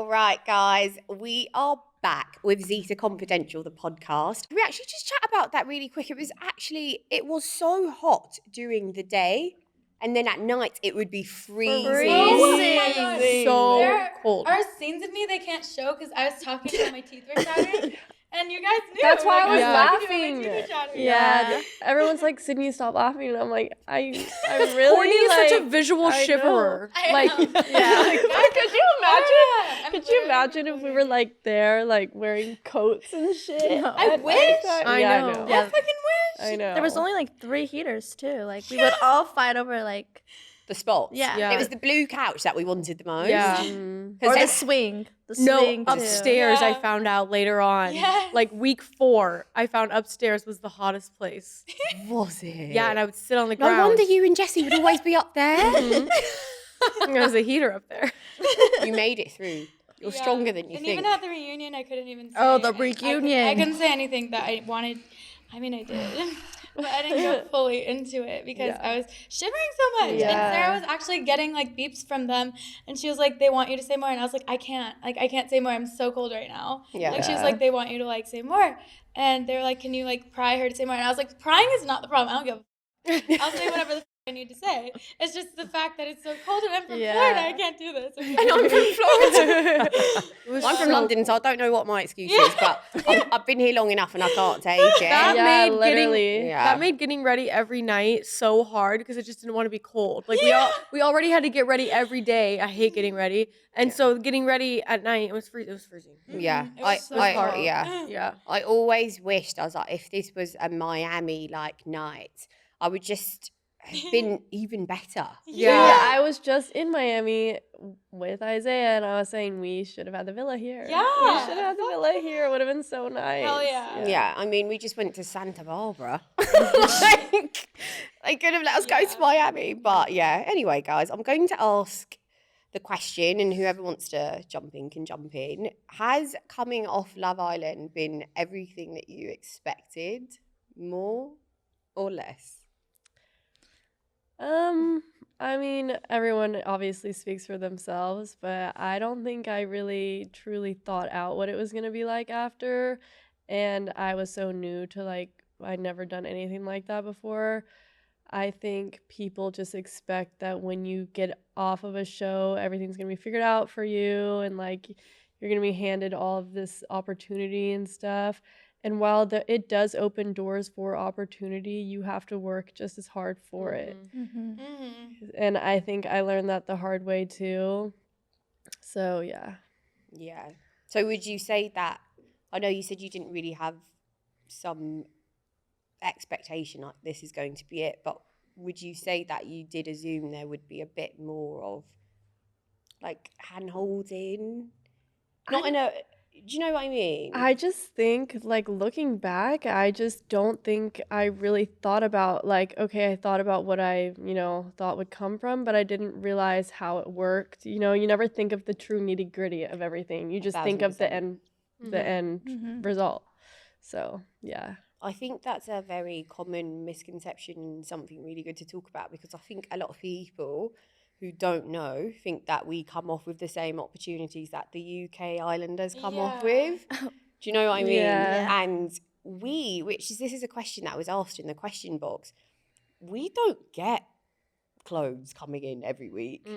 right, guys, we are back with Zeta Confidential, the podcast. We actually just chat about that really quick. It was so hot during the day, and then at night it would be freezing. Oh my God. So There cold. are scenes of me they can't show because I was talking about my teeth were chattering. And you guys knew. That's why I was laughing. laughing. Yeah. Everyone's like, Sydney, stop laughing. And I'm like, I'm really Courtney is like, such a visual shiverer. Like, I know. could you imagine? I'm Could you literally imagine if we were like there, like wearing coats and shit? I at wish. nighttime? I Yeah, know. I know. I fucking wish. I know. There was only like 3 heaters too. Like we would all fight over like The spots. Yeah. It was the blue couch that we wanted the most. Yeah. or the it- swing. The No, swing too. upstairs I Yeah. found out later on. Yes. Like week 4, I found upstairs was the hottest place. Was it? Yeah, and I would sit on the No ground. wonder you and Jessie would always be up there. There was a heater up there. You made it through. You're Yeah. stronger than you and think. even at the reunion, I couldn't even say. Oh, the I reunion. couldn't say anything that I wanted. I mean, I did. But I didn't go fully into it because I was shivering so much. Yeah. And Sarah was actually getting like beeps from them. And she was like, they want you to say more. And I was like, I can't. Like, I can't say more. I'm so cold right now. Yeah. Like, she was like, they want you to like say more. And they were like, can you like pry her to say more? And I was like, prying is not the problem. I don't give a f- I'll say whatever the f- I need to say. It's just the fact that it's so cold and I'm from Florida. I can't do this. And I'm from Florida. Was I'm from so- London, so I don't know what my excuse is, but I've been here long enough and I can't take it. That Yeah, made literally. that made getting ready every night so hard because I just didn't want to be cold. Like we already had to get ready every day. I hate getting ready, and so getting ready at night it was freezing. Yeah, It was so hard. Yeah. I always wished, I was like, if this was a Miami like night, I would just have been even better. Yeah, I was just in Miami with Isaiah, and I was saying we should have had the villa here. Yeah. we should have had the villa here. It would have been so nice. Hell yeah. Yeah, I mean, we just went to Santa Barbara. Like, they could have let us go to Miami. But yeah, anyway, guys, I'm going to ask the question, and whoever wants to jump in can jump in. Has coming off Love Island been everything that you expected, more or less? I mean, everyone obviously speaks for themselves, but I don't think I really truly thought out what it was gonna be like after, and I was so new to like I'd never done anything like that before. I think people just expect that when you get off of a show, everything's gonna be figured out for you, and like you're gonna be handed all of this opportunity and stuff. And while it does open doors for opportunity, you have to work just as hard for it. And I think I learned that the hard way too. So yeah. Yeah. So would you say that, I know you said you didn't really have some expectation like this is going to be it, but would you say that you did assume there would be a bit more of like hand holding? Not in a, do you know what I mean? I just think, like, looking back, I just don't think I really thought about, like, okay, I thought about what I, thought would come from, but I didn't realize how it worked. You never think of the true nitty gritty of everything. You just think of the 1000%. end result. So, yeah. I think that's a very common misconception and something really good to talk about, because I think a lot of people who don't know think that we come off with the same opportunities that the UK Islanders come off with. Do you know what I mean? Yeah. And this is a question that was asked in the question box, we don't get clothes coming in every week.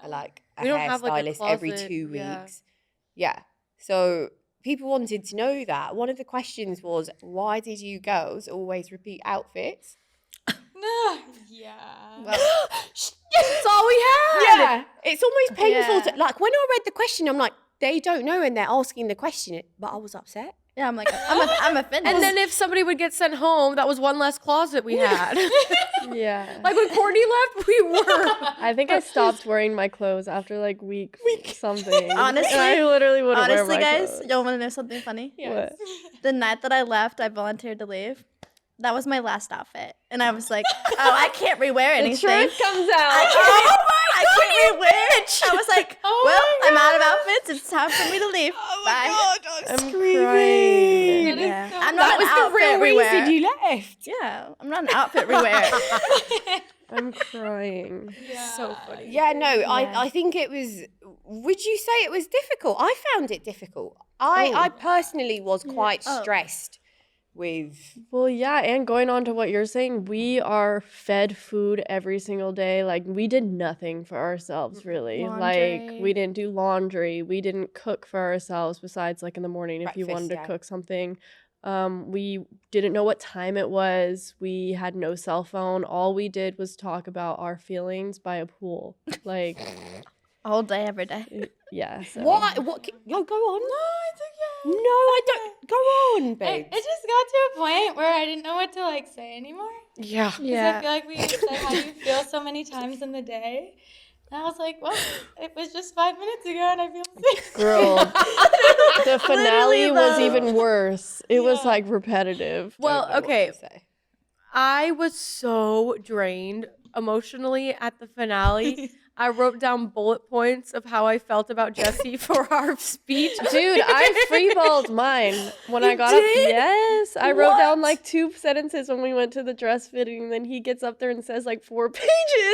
Like a We don't have, like, a hairstylist every closet, 2 yeah. weeks. Yeah. So people wanted to know that. One of the questions was, why did you girls always repeat outfits? That's all we had. Yeah, it's almost painful to, like, when I read the question, I'm like, they don't know and they're asking the question, but I was upset. Yeah, I'm like, I'm offended. And then if somebody would get sent home, that was one less closet we had. Yeah. Like when Courtney left, we were. I think I stopped wearing my clothes after, like, week something. Honestly- And I literally wouldn't wear honestly, my guys, clothes. y'all want to know something funny? What? The night that I left, I volunteered to leave. That was my last outfit, and I was like, "Oh, I can't rewear anything." The truth comes out. I can't rewear. I was like, I'm out of outfits. It's time for me to leave. Bye. I'm crying. Yeah. I'm That not was an the outfit real rewear. reason you left. Yeah, I'm not an outfit rewear. I'm crying. Yeah. So funny. Yeah, no, Yeah. I think it was. Would you say it was difficult? I found it difficult. I personally was quite Oh. stressed with. Well, yeah, and going on to what you're saying, we are fed food every single day. Like, we did nothing for ourselves, really. Like, Laundry. we didn't do laundry. We didn't cook for ourselves besides, like, in the morning if you Breakfast, wanted to yeah. cook something. We didn't know what time it was. We had no cell phone. All we did was talk about our feelings by a pool. Like, All day, every day. yeah, so. What? What? Yo, go on. No, it's okay. No, I don't. Go on, It babe. just got to a point where I didn't know what to like say anymore. Yeah. Because I feel like we said how you feel so many times in the day. And I was like, well, it was just 5 minutes ago and I feel sick. Girl, the finale was though. even worse. It was Yeah. like repetitive. Well, Don't know what okay. to say. I was so drained emotionally at the finale. I wrote down bullet points of how I felt about Jesse for our speech. Dude, I freeballed mine when I You got up. did? Yes, I wrote down What? like 2 sentences when we went to the dress fitting, and then he gets up there and says like 4 pages.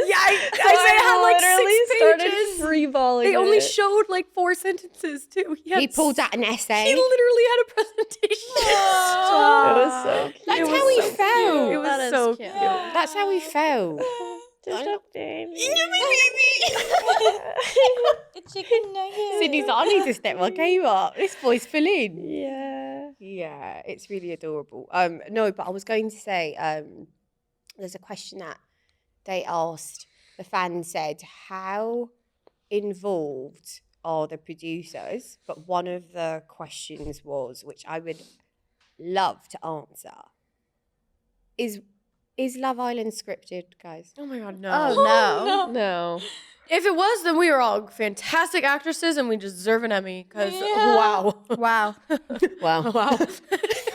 Yeah, I So Isaiah had like literally 6 started pages. freeballing. They only it. showed like 4 sentences too. He pulled out an essay. He literally had a presentation. It was so cute. That's It how was he so felt. cute. It was That is so cute. cute. That's how he felt. Just a baby. A chicken nugget. Sydney's like, I need to step my game up. This boy's full in. Yeah. Yeah, it's really adorable. No, but I was going to say, there's a question that they asked. The fan said, "How involved are the producers?" But one of the questions was, which I would love to answer, is Love Island scripted, guys? Oh my god, no. Oh, no. No. If it was, then we were all fantastic actresses and we deserve an Emmy. Because Yeah. wow. Wow. Wow. Wow.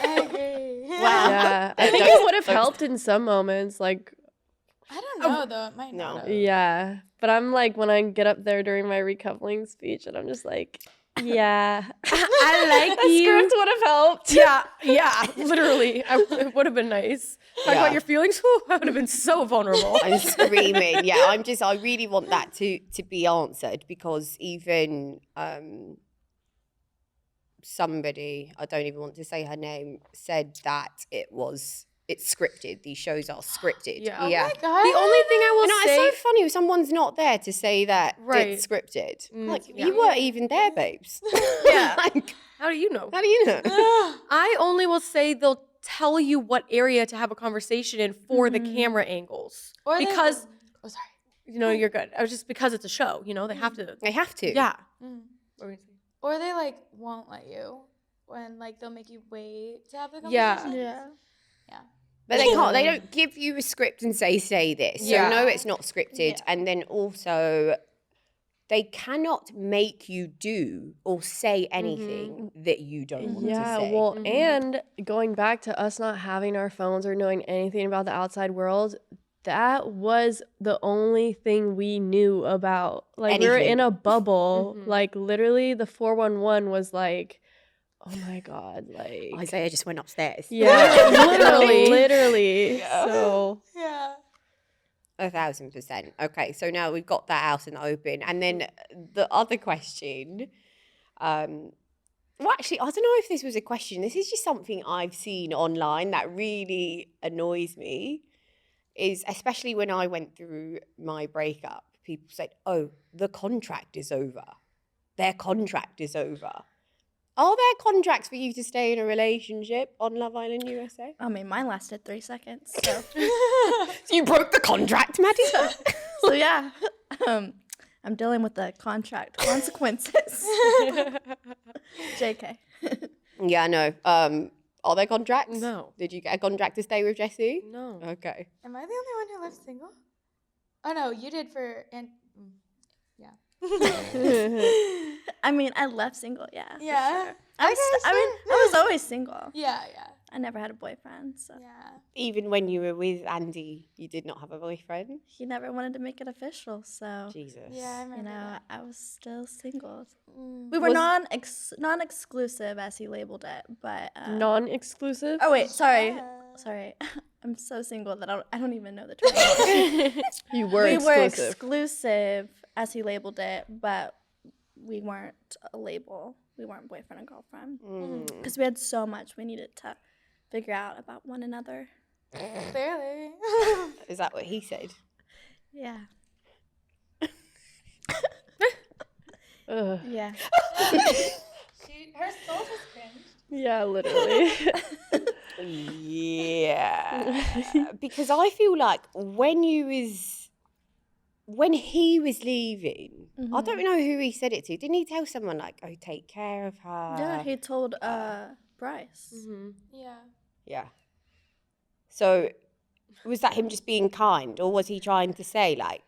I agree. Wow. Yeah. I think Don't- it would have don't- helped in some moments. Like, I don't know though. It might No. not. have. yeah. But I'm like, when I get up there during my recoupling speech, and I'm just like, yeah. I like A you. script would have helped. Yeah, literally. It would have been nice. Talk Yeah. about your feelings. Whew, I would have been so vulnerable. I'm screaming. Yeah, I really want that to be answered because even somebody, I don't even want to say her name, said that it's scripted. These shows are scripted. Yeah. Oh yeah. my god. The only thing I will You know, say, it's so funny when someone's not there to say that Right. it's scripted. Mm, Like, yeah. you weren't even there, babes. Yeah. Like, how do you know? how do you know? I only will say they'll tell you what area to have a conversation in for the camera angles. Or they Because, will- oh, sorry. you know, you're good. I was just because it's a show, you know, they have to. They have to. Yeah. Mm. What were you saying? Or they like won't let you when like they'll make you wait to have the Yeah. conversation. Yeah. Yeah. But they can't. They don't give you a script and say this. Yeah. So no, it's not scripted. Yeah. And then also, they cannot make you do or say anything that you don't want to Yeah, say. well, and going back to us not having our phones or knowing anything about the outside world, that was the only thing we knew about. Like, we were Anything. in a bubble. Like, literally, the 411 was like, oh my God, like. Isaiah just went upstairs. Yeah, Literally. literally. So, Yeah. 1,000%. Okay, so now we've got that out in the open. And then the other question, well, actually, I don't know if this was a question. This is just something I've seen online that really annoys me, is especially when I went through my breakup, people said, oh, the contract is over. Their contract is over. Are there contracts for you to stay in a relationship on Love Island USA? I mean, mine lasted 3 seconds. So, You broke the contract, Maddie. so yeah. I'm dealing with the contract consequences. JK. Yeah, no. Are there contracts? No. Did you get a contract to stay with Jesse? No. Okay. Am I the only one who lived single? Oh no, you did for yeah. I mean, I left single, yeah. for Yeah. sure. I was always single. Yeah, yeah. I never had a boyfriend, so Yeah. Even when you were with Andy, you did not have a boyfriend? he never wanted to make it official. So, Jesus. Yeah, I remember you know, that. I was still single. Mm. We were Was- non-exclusive, as he labeled it, but non exclusive? oh wait, sorry. sorry, I'm so single that I don't even know the term. You were We were exclusive. exclusive, as he labeled it, but we weren't a label. We weren't boyfriend and girlfriend because we had so much we needed to figure out about one another. Clearly. Is that what he said? Yeah. Ugh. Yeah. Her soul just cringed. Yeah, literally. Yeah. Because I feel like when he was leaving, I don't know who he said it to. Didn't he tell someone like, "Oh, take care of her"? Yeah, he told Bryce. Yeah. Yeah. So was that him just being kind, or was he trying to say like?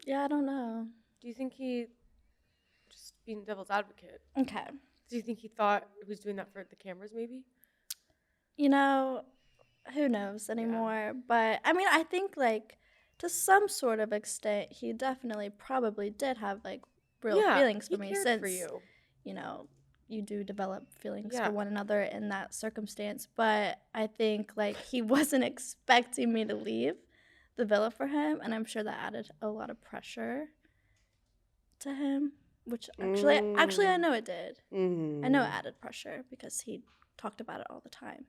Yeah, I don't know. Do you think he just being devil's advocate? Okay. Do you think he thought he was doing that for the cameras, maybe? You know, who knows anymore? But I mean, I think like to some sort of extent, he definitely probably did have like real feelings for he me cared since for you. you know you do develop feelings Yeah. for one another in that circumstance. But I think like he wasn't expecting me to leave the villa for him, and I'm sure that added a lot of pressure to him. Which actually, I know it did. I know it added pressure because he talked about it all the time.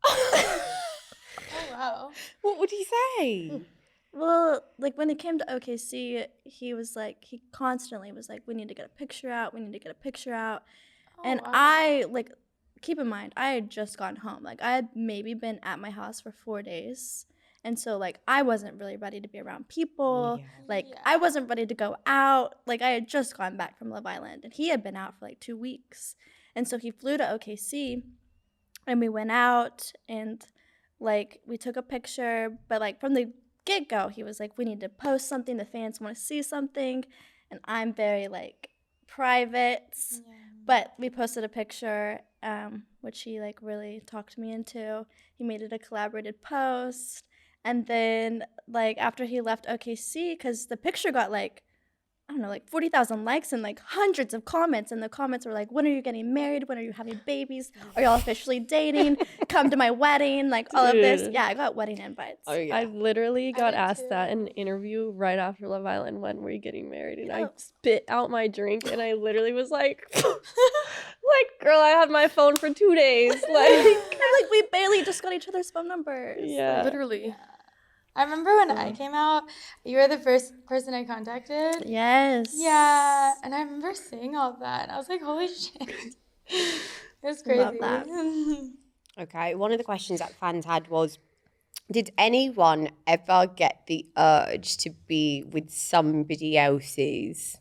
Oh, wow. What would he say? Well, like when it came to OKC, he was like, he constantly was like, we need to get a picture out. We need to get a picture out. And wow. I, like, keep in mind, I had just gotten home. Like, I had maybe been at my house for 4 days. And so, like, I wasn't really ready to be around people. Yeah. Like, Yeah. I wasn't ready to go out. Like, I had just gone back from Love Island. And he had been out for like 2 weeks. And so he flew to OKC. And we went out and, like, we took a picture. But, like, from the get-go, he was like, we need to post something. The fans want to see something. And I'm very, like, private. Yeah. But we posted a picture, which he, like, really talked me into. He made it a collaborated post. And then, like, after he left OKC, because the picture got, like, I don't know, like 40,000 likes and like hundreds of comments. And the comments were like, when are you getting married? When are you having babies? Are y'all officially dating? Come to my wedding. Like all of this. Dude. Yeah, I got wedding invites. Oh yeah. I literally got did asked that in too. an interview right after Love Island. When were you getting married? And I Oh. spit out my drink, and I literally was like, like, girl, I had my phone for 2 days. Like, Like we barely just got each other's phone numbers. yeah. Literally. I remember when I came out, you were the first person I contacted. Yes. Yeah, and I remember seeing all of that, and I was like, holy shit. It was crazy. Love that. Okay. One of the questions that fans had was, did anyone ever get the urge to be with somebody else's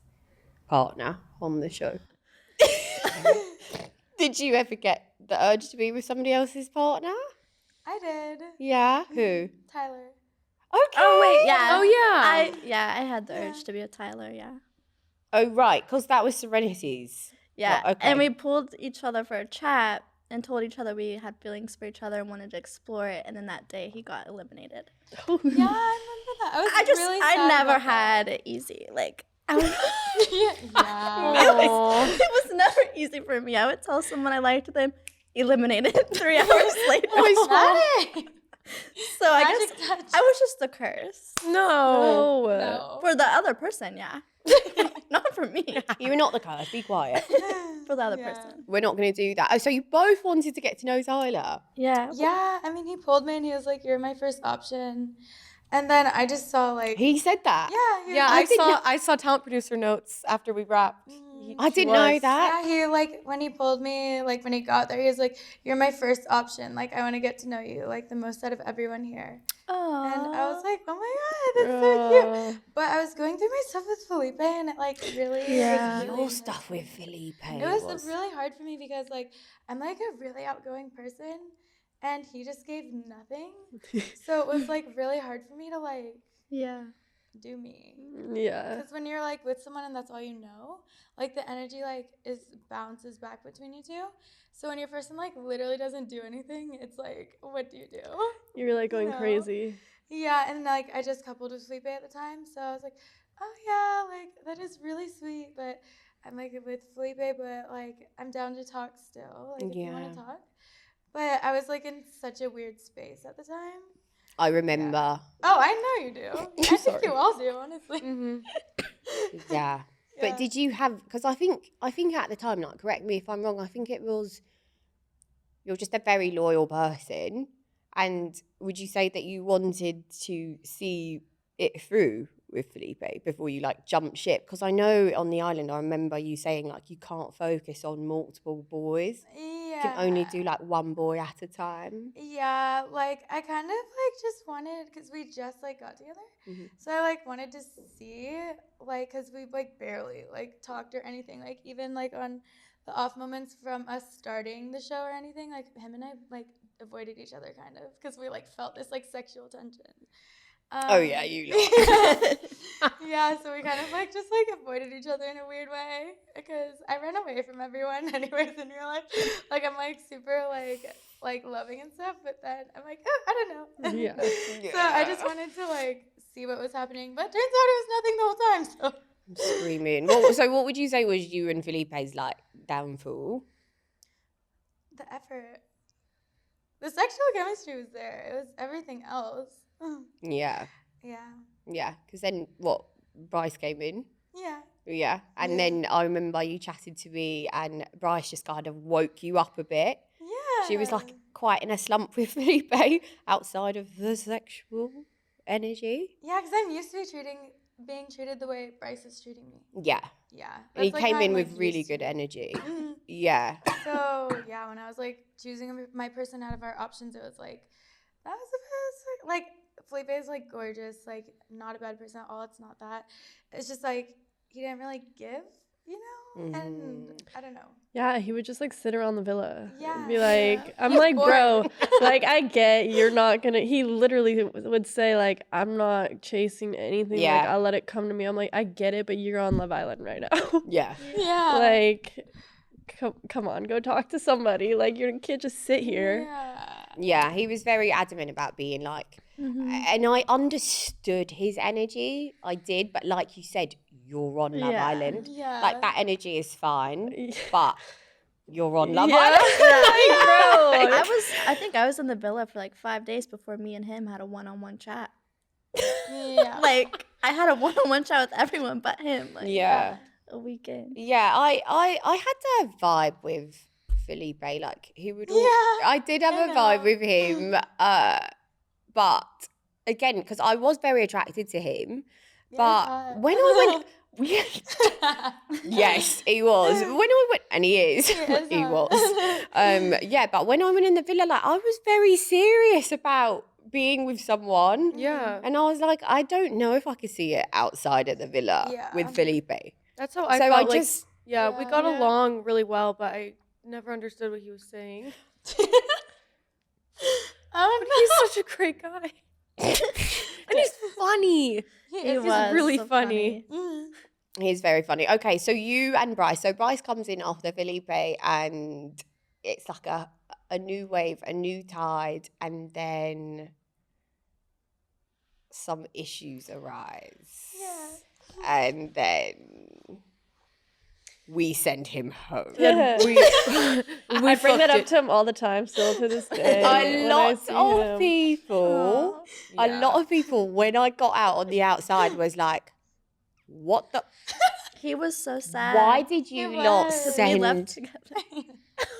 partner on the show? Did you ever get the urge to be with somebody else's partner? I did. Yeah. Who? Tyler. Okay. Oh wait, yeah. Oh, yeah. I had the urge to be with Tyler, yeah. Oh right, because that was Serenity's. Yeah. Well, okay. And we pulled each other for a chat and told each other we had feelings for each other and wanted to explore it, and then that day he got eliminated. Yeah, I remember that. I was really I sad never about that. had it easy. Like I was Yeah. it was never easy for me. I would tell someone I liked them, eliminated 3 hours later. What? So I Magic guess touch. I was just the curse. No. No. For the other person, yeah. Not for me. You're not the curse. Be quiet. For the other Yeah. person. We're not going to do that. Oh, so you both wanted to get to know Tyler. Yeah. Yeah, I mean, he pulled me and he was like, you're my first option. And then I just saw like, He said that. yeah, he Yeah, was I saw talent producer notes after we wrapped. I didn't know that. Yeah, he like when he pulled me, like when he got there, he was like, "You're my first option. Like I want to get to know you, like the most out of everyone here." Aww. And I was like, "Oh my god, that's so cute." But I was going through my stuff with Felipe, and it like really, Yeah. Your stuff with Felipe. It was really hard for me because like I'm like a really outgoing person, and he just gave nothing, so it was like really hard for me to like Yeah. do me. Yeah. Because when you're like with someone and that's all you know, like the energy like bounces back between you two. So when your person like literally doesn't do anything, it's like, what do you do? You were like going know? crazy. Yeah, and like I just coupled with Felipe at the time, so I was like, oh yeah, like that is really sweet, but I'm like with Felipe, but like I'm down to talk still, like if you want Yeah. to talk. But I was like in such a weird space at the time. I remember. Oh, I know you do. I think you all do, honestly. Mm-hmm. Yeah. But Yeah. did you have? Because I think at the time, like, correct me if I'm wrong. I think it was you're just a very loyal person, and would you say that you wanted to see it through with Felipe before you like jump ship? Because I know on the island, I remember you saying like you can't focus on multiple boys. Yeah. You can only do like one boy at a time. Yeah, like I kind of like just wanted, because we just like got together, Mhm. so I like wanted to see, like, because we like barely like talked or anything, like even like on the off moments from us starting the show or anything, like him and I like avoided each other kind of, because we like felt this like sexual tension. Oh yeah, you lot. Yeah, so we kind of like just like avoided each other in a weird way, because I ran away from everyone anyways in real life. Like I'm like super like loving and stuff, but then I'm like, oh, I don't know. Yeah. So I just wanted to like see what was happening, but turns out it was nothing the whole time. So I'm screaming. So what would you say was you and Felipe's like downfall? the effort, the sexual chemistry was there. It was everything else. Yeah, Yeah, because then what? Bryce came in. yeah. Yeah, and Yeah. then I remember you chatted to me, and Bryce just kind of woke you up a bit. Yeah. She was like quite in a slump with Felipe outside of the sexual energy. Yeah, because I'm used to being treated the way Bryce is treating me. Yeah, Yeah. and he that's, like, came how I'm, in like, with really used to good it. energy. Mhm. Yeah, So yeah, when I was like choosing my person out of our options, it was like that was the best. Like Felipe is like gorgeous, like not a bad person at all. It's not that. It's just like he didn't really give, you know. And I don't know. Yeah, he would just like sit around the villa. Yeah, And be yeah. like, I'm He's like, bro, bored. like I get you're not gonna. He literally would say like, I'm not chasing anything. Like Yeah. I'll let it come to me. I'm like, I get it, but you're on Love Island right now. yeah. Yeah. Like, come on, go talk to somebody. Like you can't just sit here. Yeah. Yeah, he was very adamant about being like, and I understood his energy. I did, but like you said, you're on Love Yeah. Island. Yeah. Like that energy is fine, Yeah. but you're on Love Yeah. Island. Bro. I think I was in the villa for like 5 days before me and him had a one-on-one chat. Yeah. Like I had a one-on-one chat with everyone but him. Like Yeah. a weekend. Yeah, I had to vibe with Felipe. Like he would. Yeah, I did have I a vibe know. with him. But again, because I was very attracted to him. Yeah, But he's when I went, yes, he was. When I went, and he is. is He hot. was. Yeah, but when I went in the villa, like I was very serious about being with someone. Yeah. And I was like, I don't know if I could see it outside of the villa Yeah. with Felipe. That's how I So felt. I like, just yeah, we Yeah. got Yeah. along really well, but I never understood what he was saying. Oh But no. he's such a great guy. And he's funny. He He is. was really so funny. Mm. He's very funny. Okay, so you and Bryce. So Bryce comes in after Felipe, and it's like a new wave, a new tide, and then some issues arise. Yeah. And then we send him home. Yeah. We I bring that fucked up it. to him all the time, still to this day. A when I lot see of him. people, a lot of people, when I got out on the outside, was like, "What the? He was so sad. Why did you He not was. 'Cause we left send?" together.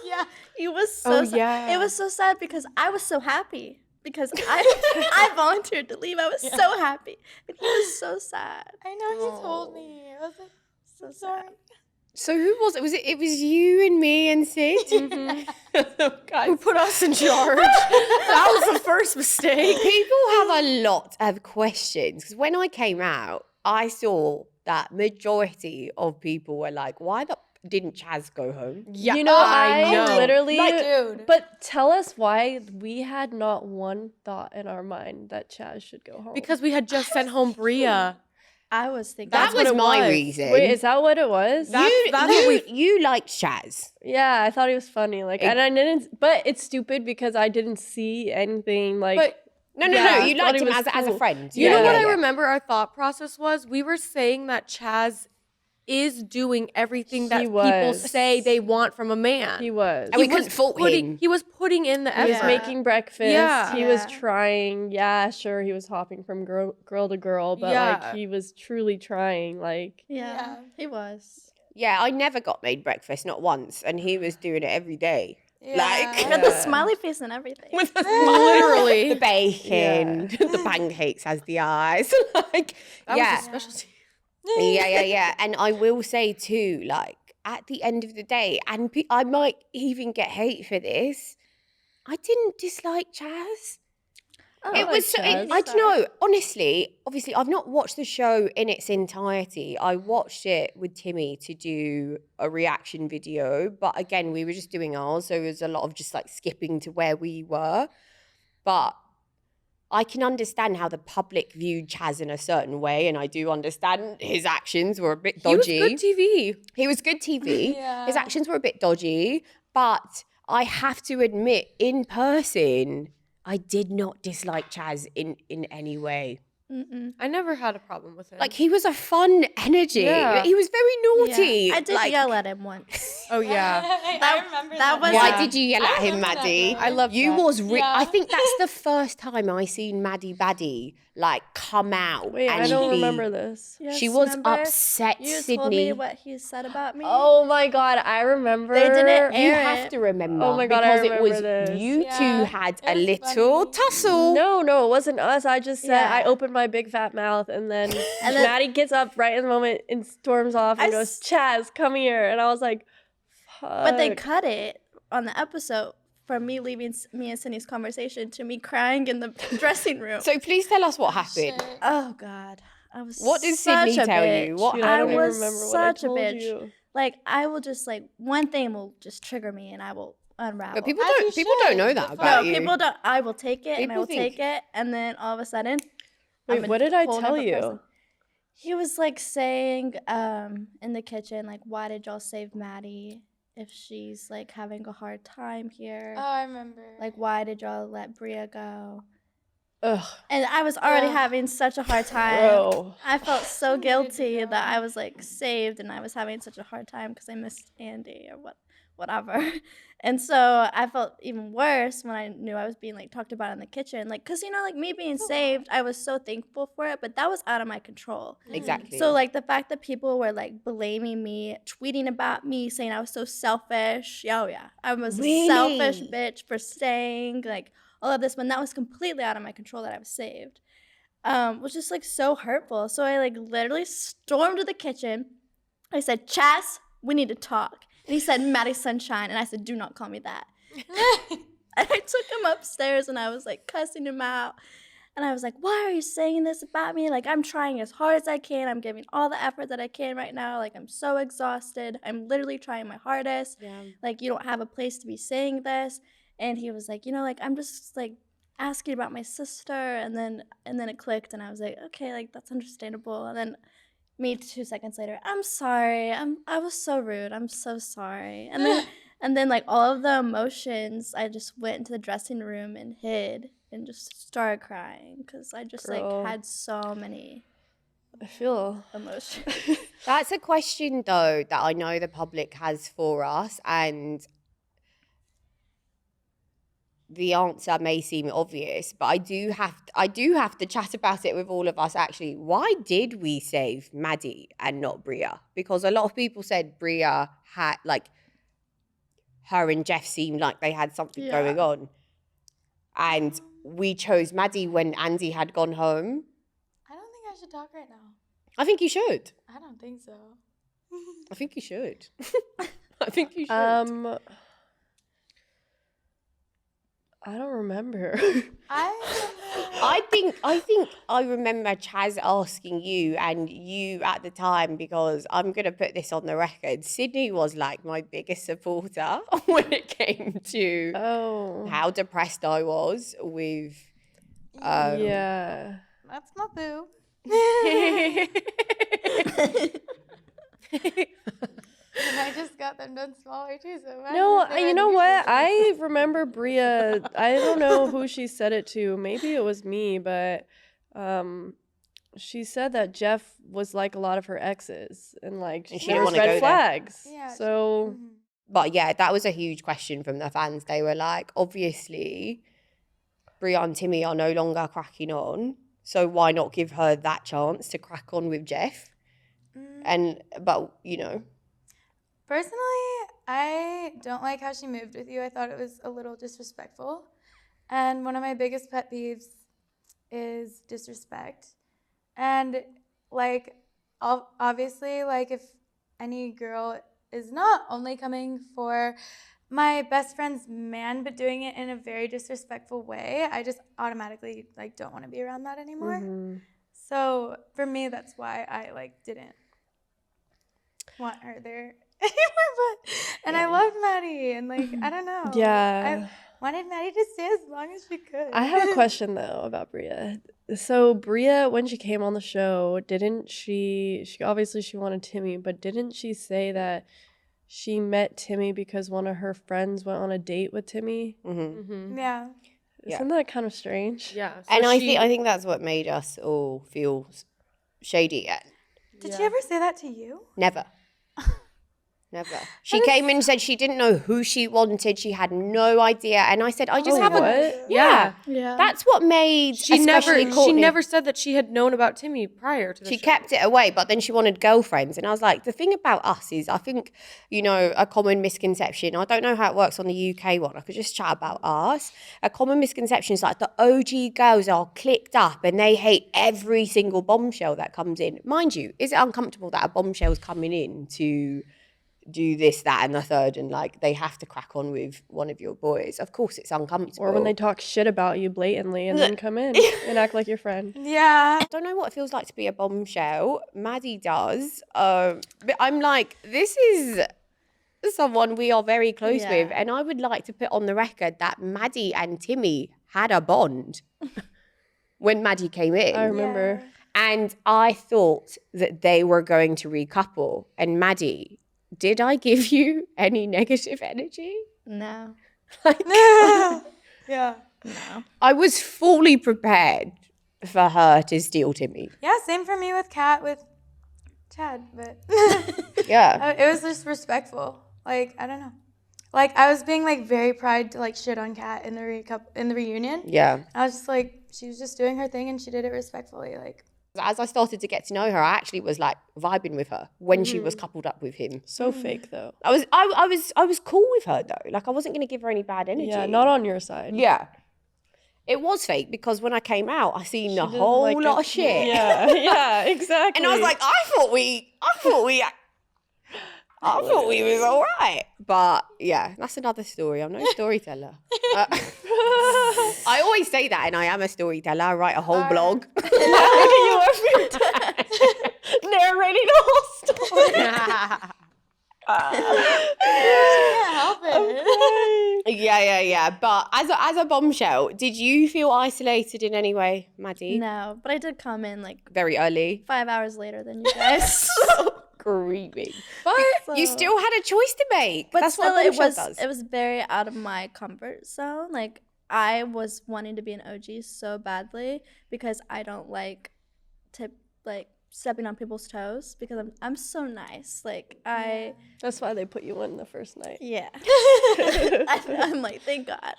Yeah. He was so Oh, sad. yeah. It was so sad because I was so happy. Because I volunteered to leave. I was so happy. And he was so sad. I know he told me. I was like, So I'm sad. sorry. So who was it? It was you and me and Sid. Who put us in charge? That was the first mistake. People have a lot of questions because when I came out, I saw that majority of people were like, "Why the didn't Chaz go home?" Yeah, You know, I know. literally. Dude. But tell us why we had not one thought in our mind that Chaz should go home. Because we had just sent home Bria. I was thinking. That That's what was it my was. reason. Wait, is that what it was? You liked Chaz. Yeah, I thought he was funny. Like, and I didn't. But it's stupid because I didn't see anything like. But No, Yeah, you I liked thought him he was as a cool. friend. you know Yeah, what yeah, I yeah. remember our thought process was? We were saying that Chaz is doing everything that He people was. say they want from a man. He was. And we couldn't fault him. He was putting in the He was effort. making breakfast. Yeah. He was Yeah. trying. Yeah, sure, he was hopping from girl to girl, but like Yeah. he was truly trying. Like, Yeah, he was. Yeah, I never got made breakfast, not once, and he was doing it every day. Like Yeah. With the Yeah. smiley face and everything. with the Literally. the bacon, the pancakes as the eyes. Like That yeah. was a specialty. Yeah. And I will say too, like at the end of the day, and I might even get hate for this. I didn't dislike Chaz. Oh, It was. Chaz. I don't know. Honestly, obviously, I've not watched the show in its entirety. I watched it with Timmy to do a reaction video, but again, we were just doing ours, so it was a lot of just like skipping to where we were. But I can understand how the public viewed Chaz in a certain way, and I do understand his actions were a bit dodgy. He was good TV. He was good TV. Yeah. His actions were a bit dodgy, but I have to admit, in person, I did not dislike Chaz in any way. Mm-mm. I never had a problem with him. Like he was a fun energy. Yeah. He was very naughty. Yeah. I did like, yell at him once. oh yeah. I remember that was- Why Yeah. did you yell I at him, remember that, Maddie? though. I love You that. was. Yeah. I think that's the first time I seen Maddie Baddie like come out. wait, and I don't be- remember this. Yes, She was remember? upset, You Sydney. told me what he said about me. Oh my god, I remember. They didn't You air have it. to remember. Oh my God, I because it was remember this. you Yeah, two had it a was little funny. tussle. No, it wasn't us. I just said I Yeah. opened my big fat mouth, and then And then- Maddie gets up right in the moment and storms off and I goes, s- "Chaz, come here!" And I was like, "Fuck!" But they cut it on the episode from me leaving me and Sydney's conversation to me crying in the dressing room. So please tell us what happened. Shit. Oh God, I was. What did such Sydney a tell bitch. you? What Dude, I I don't even was remember what I such a told bitch. you. Like I will just like one thing will just trigger me and I will unravel. But people As you don't should. know that No, about no, you. people don't. I will take it and I People will take think- it, and then all of a sudden, Wait, I'm a what did I whole tell different you? person. He was like saying in the kitchen, like, why did y'all save Maddie if she's like having a hard time here? Oh, I remember. Like, why did y'all let Bria go? Ugh, And I was already Yeah. having such a hard time. bro. I felt so Who needed to guilty go? that I was like saved and I was having such a hard time because I missed Andy or whatever. And so I felt even worse when I knew I was being like talked about in the kitchen. Like, cause like me being saved, I was so thankful for it, but that was out of my control. Exactly. So like the fact that people were like blaming me, tweeting about me, saying I was so selfish. Oh yeah, I was a selfish Really? bitch for staying. Like all of this, when that was completely out of my control that I was saved, was just like so hurtful. So I like literally stormed to the kitchen. I said, "Chas, we need to talk." And he said, "Maddie Sunshine," and I said, "Do not call me that." And I took him upstairs and I was like cussing him out. And I was like, "Why are you saying this about me? Like, I'm trying as hard as I can. I'm giving all the effort that I can right now. Like, I'm so exhausted. I'm literally trying my hardest. Yeah. Like, you don't have a place to be saying this." And he was like, like, I'm just like asking about my sister. And then it clicked and I was like, okay, like, that's understandable. And then me 2 seconds later, "I'm sorry. I was so rude. I'm so sorry." And then like all of the emotions, I just went into the dressing room and hid and just started crying because I just Girl. like had so many I feel. emotions. That's a question though that I know the public has for us, and the answer may seem obvious, but I do have to chat about it with all of us actually. Why did we save Maddie and not Bria? Because a lot of people said Bria had like her and Jeff seemed like they had something Yeah. going on. And we chose Maddie when Andy had gone home. I don't think I should talk right now. I think you should. I don't think so. I think you should. I think you should. I don't remember. I think I remember Chaz asking you, and you at the time, because I'm gonna put this on the record. Sydney was like my biggest supporter when it came to Oh. how depressed I was with. Yeah. That's my boo. And I just got them done smaller too. So imagine No, if they you had know bigger what? ones. I remember Bria. I don't know who she said it to. Maybe it was me, but she said that Jeff was like a lot of her exes, and like And she there didn't was wanna go there. red flags. Yeah. So Mhm. But yeah, that was a huge question from the fans. They were like, obviously, Bria and Timmy are no longer cracking on, so why not give her that chance to crack on with Jeff? But you know, Personally, I don't like how she moved with you. I thought it was a little disrespectful. And one of my biggest pet peeves is disrespect. And like, obviously, like if any girl is not only coming for my best friend's man, but doing it in a very disrespectful way, I just automatically like don't want to be around that anymore. So for me, that's why I like didn't want her there anymore. And I loved Maddie, and like I don't know. Yeah. I wanted Maddie to stay as long as she could. I have a question though about Bria. So Bria, when she came on the show, didn't she obviously she wanted Timmy, but didn't she say that she met Timmy because one of her friends went on a date with Timmy? Yeah. Isn't that kind of strange? Yeah. So and I think that's what made us all feel shady. Did she ever say that to you? Never. Never. She came in and said she didn't know who she wanted. She had no idea. And I said, I just have a... What? Yeah. Yeah. That's what made She never especially Courtney- said that she had known about Timmy prior to the She show. kept it away, but then she wanted girlfriends. And I was like, the thing about us is, I think, you know, a common misconception, I don't know how it works on the UK one, I could just chat about us. A common misconception is like the OG girls are clicked up and they hate every single bombshell that comes in. Mind you, is it uncomfortable that a bombshell's coming in to do this, that, and the third, and like they have to crack on with one of your boys? Of course it's uncomfortable. Or when they talk shit about you blatantly and then come in and act like your friend. Yeah. I don't know what it feels like to be a bombshell. Maddie does. But I'm like, this is someone we are very close with. Yeah. And I would like to put on the record that Maddie and Timmy had a bond when Maddie came in. I remember. And I thought that they were going to recouple. And Maddie, did I give you any negative energy? No. Yeah. No. I was fully prepared for her to steal Timmy. Yeah, same for me with Kat, with Chad, but Yeah. it was just respectful. Like, I don't know. Like, I was being like very proud to like shit on Kat in the reunion. Yeah. I was just like, she was just doing her thing and she did it respectfully. Like, As I started to get to know her, I actually was like vibing with her when she was coupled up with him. So fake though. I was cool with her though. Like I wasn't gonna give her any bad energy. Yeah, not on your side. Yeah. It was fake because when I came out, I seen a didn't whole like lot it. of shit. Yeah, yeah, exactly. And I was like, I thought we was all right. But yeah, that's another story. I'm no storyteller. I always say that, and I am a storyteller. I write a whole blog. Narrating the whole story. can't help it. Yeah. But as a bombshell, did you feel isolated in any way, Maddie? No. But I did come in like Very early. 5 hours later than you guys. Screaming. but You still had a choice to make. But That's still, what a it bombshell was does. it was very out of my comfort zone. Like I was wanting to be an OG so badly because I don't like stepping on people's toes because I'm so nice. Like I That's why they put you in the first night. yeah. I'm like thank God,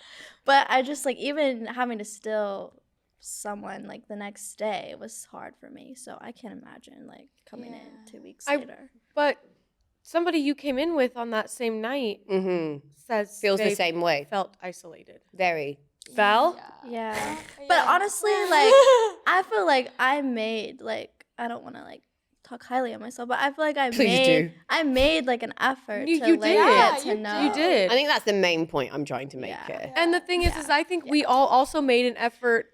but I just like even having to steal someone like the next day was hard for me. So I can't imagine like coming in 2 weeks later. But somebody you came in with on that same night says Feels the they same way. felt isolated. Very. Val? Yeah. But honestly, like I feel like I made like I don't want to like talk highly of myself, but I feel like Please I made like an effort You to did. like Yeah, get to you know. You did. I think that's the main point I'm trying to make Yeah. here. And the thing is I think we all also made an effort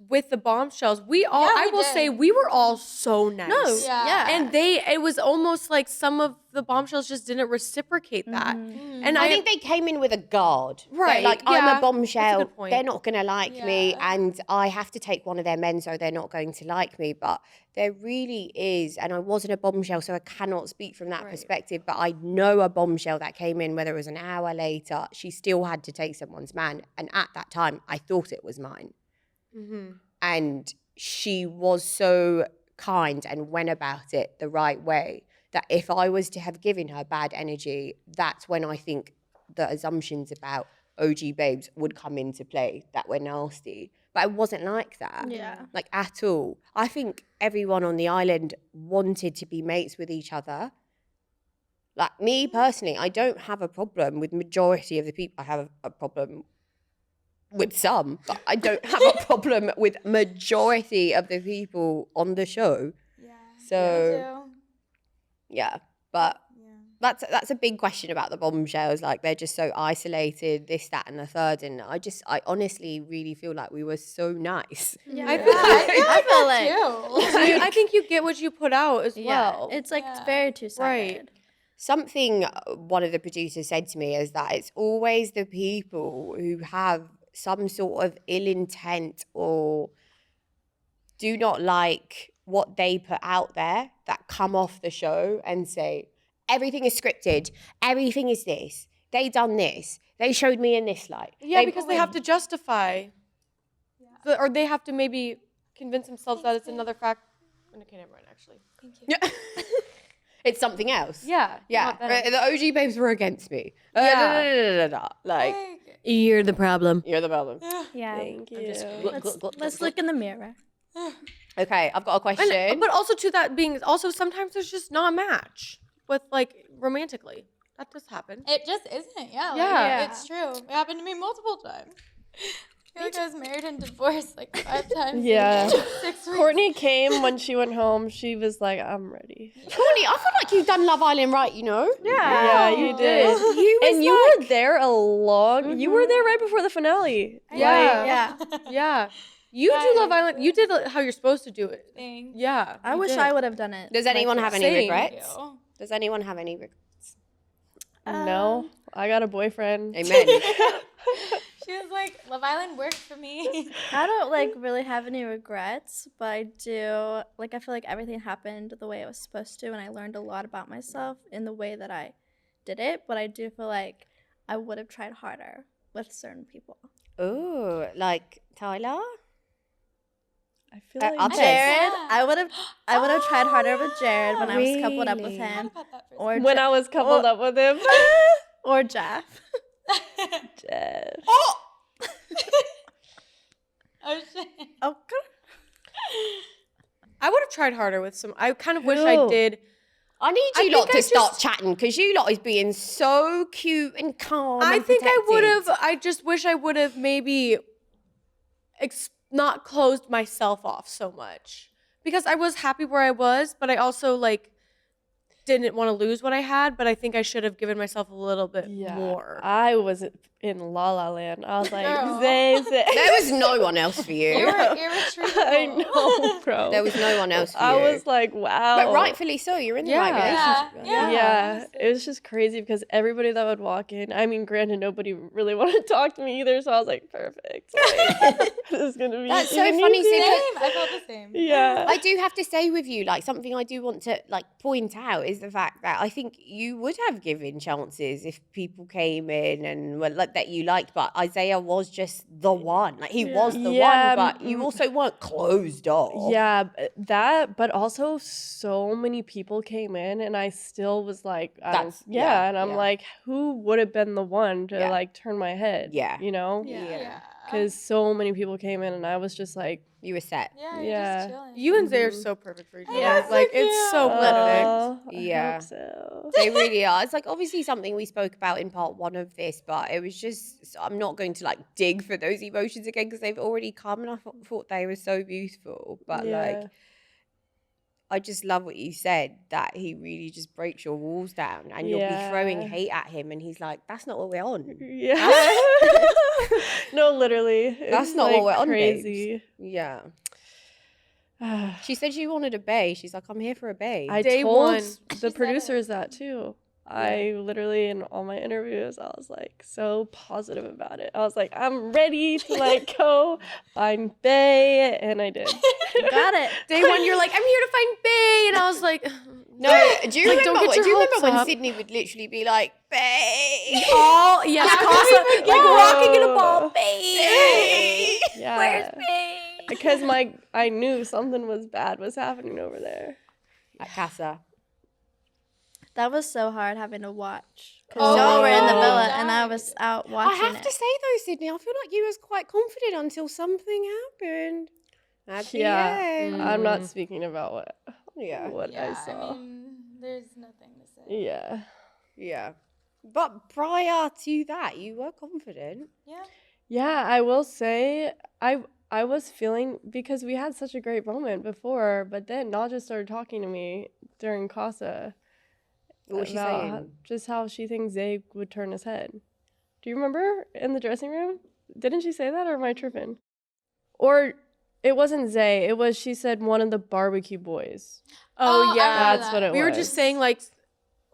with the bombshells. We all, Yeah, I we will did. say, we were all so nice. No, Yeah. And it was almost like some of the bombshells just didn't reciprocate that. And I think they came in with a guard. They're Right, like, I'm yeah, a that's a bombshell. good point. They're not going to like me. Yeah. And I have to take one of their men, so they're not going to like me. But there really is. And I wasn't a bombshell, so I cannot speak from that perspective. But I know a bombshell that came in, whether it was an hour later, she still had to take someone's man. And at that time, I thought it was mine. And she was so kind and went about it the right way, that if I was to have given her bad energy, that's when I think the assumptions about OG babes would come into play, that we're nasty. But it wasn't like that. Yeah. Like at all. I think everyone on the island wanted to be mates with each other. Like me personally, I don't have a problem with majority of the people. I have a problem with some, but I don't have a problem with majority of the people on the show. Yeah. So yeah, but Yeah. that's a big question about the bombshells. Like they're just so isolated, this, that, and the third. And I honestly really feel like we were so nice. Yeah. I feel I feel like Too. I think you get what you put out as well. it's like Yeah. very two-sided. Right. Something one of the producers said to me is that it's always the people who have some sort of ill intent or do not like what they put out there that come off the show and say, everything is scripted, everything is this, they done this, they showed me in this light. Yeah, because they have to justify, or they have to maybe convince themselves that it's another fact. Okay, never mind, actually. Thank you. Yeah. It's something else. Yeah. Yeah, not that. the OG babes were against me. Yeah. Like, You're the problem. you're the problem. Yeah. Thank you. Let's look in the mirror. Okay, I've got a question. And, but also to that being, also sometimes there's just not a match with like romantically. That does happen. It just isn't. Yeah. Yeah. It's true. It happened to me multiple times. I feel like I was married and divorced like 5 times. Yeah. in 6 weeks. Courtney came when she went home. She was like, I'm ready. Courtney, I feel like you've done Love Island right, you know? Yeah, you did. And you were there you were there right before the finale. Yeah. Yeah. Yeah. You do Love Island. You did how you're supposed to do it. Thanks. Yeah. I you wish did. I would have done it. Does anyone have any Same. regrets? You. Does anyone have any regrets? No, I got a boyfriend. Amen. She was like, Love Island worked for me. I don't like really have any regrets, but I do like I feel like everything happened the way it was supposed to, and I learned a lot about myself in the way that I did it. But I do feel like I would have tried harder with certain people. Ooh, like Tyler? I feel like others. Jared, Yeah. I would have tried harder with Jared when I was coupled up with Really? Thought him, about that for a or when I was coupled up with him. or Jeff. second. Jeff. Oh shit. Oh, God. I would have tried harder with some. I kind of wish I Who? did. I need I you lot think to I start just- chatting because you lot is being so cute and calm. I and think I would protected. have. I just wish I would have maybe not closed myself off so much because I was happy where I was, but I also like didn't want to lose what I had. But I think I should have given myself a little bit more. I was in La La Land. I was like, Girl. Zay. There was no one else for You you. were irretrievable. I know, bro. There was no one else for you. I was like, wow. But rightfully so, you're in the right Yeah. relationship. Yeah. Yeah, it was just crazy because everybody that would walk in, I mean, granted, nobody really wanted to talk to me either, so I was like, perfect. Like, this is going to be That's so even funny, easier. Zeta. Same. I felt the same. Yeah. I do have to say with you, like something I do want to like point out is the fact that I think you would have given chances if people came in and were like that you liked, but Isaiah was just the one. Like he was the Yeah, one, but you also weren't closed off. Yeah, but also so many people came in, and I still was like, and I'm yeah. like, who would have been the one to Yeah. like turn my head? Yeah. You know? Yeah. Because so many people came in, and I was just like, You were set. Yeah. You're Yeah. just chilling. You and Zay are so perfect for each Yeah, other. so Like it's so cute. perfect. oh, I Yeah. hope so. They really are. It's like obviously something we spoke about in part 1 of this, but it was just, I'm not going to like dig for those emotions again because they've already come and I thought they were so beautiful. But like, I just love what you said, that he really just breaks your walls down and you'll be throwing Yeah. hate at him and he's like, that's not what we're on. Yeah. No, literally. That's It's, not what we're on, crazy. Yeah. She said she wanted a bae. She's like, I'm here for a bae. I Day told one. the said producers that too. I literally, in all my interviews, I was like so positive about it. I was like, I'm ready to like go find Bae, and I did. Got it. Day one, you're like, I'm here to find Bae, and I was like, no, do you Like, remember, don't get your do you remember hopes when up. Sydney would literally be like, bae? oh yes, Casa, like rocking in a ball, Bae. Yeah. Where's me? because I knew something was bad was happening over there. At Casa. That was so hard having to watch. Because Oh y'all my were in the God. villa and I was out I watching have it. to say though, Sydney, I feel like you was quite confident until something happened. At the Yeah, end. I'm not speaking about what Yeah. I saw. I mean, there's nothing to say. Yeah. Yeah. But prior to that, you were confident. Yeah. Yeah, I will say I was feeling because we had such a great moment before, but then Naja started talking to me during Casa What was she about saying? just how she thinks Zay would turn his head. Do you remember in the dressing room? Didn't she say that, or am I tripping? Or it wasn't Zay. It was, she said, one of the barbecue boys. Oh, I yeah. remember That's that. what it We were was. just saying, like,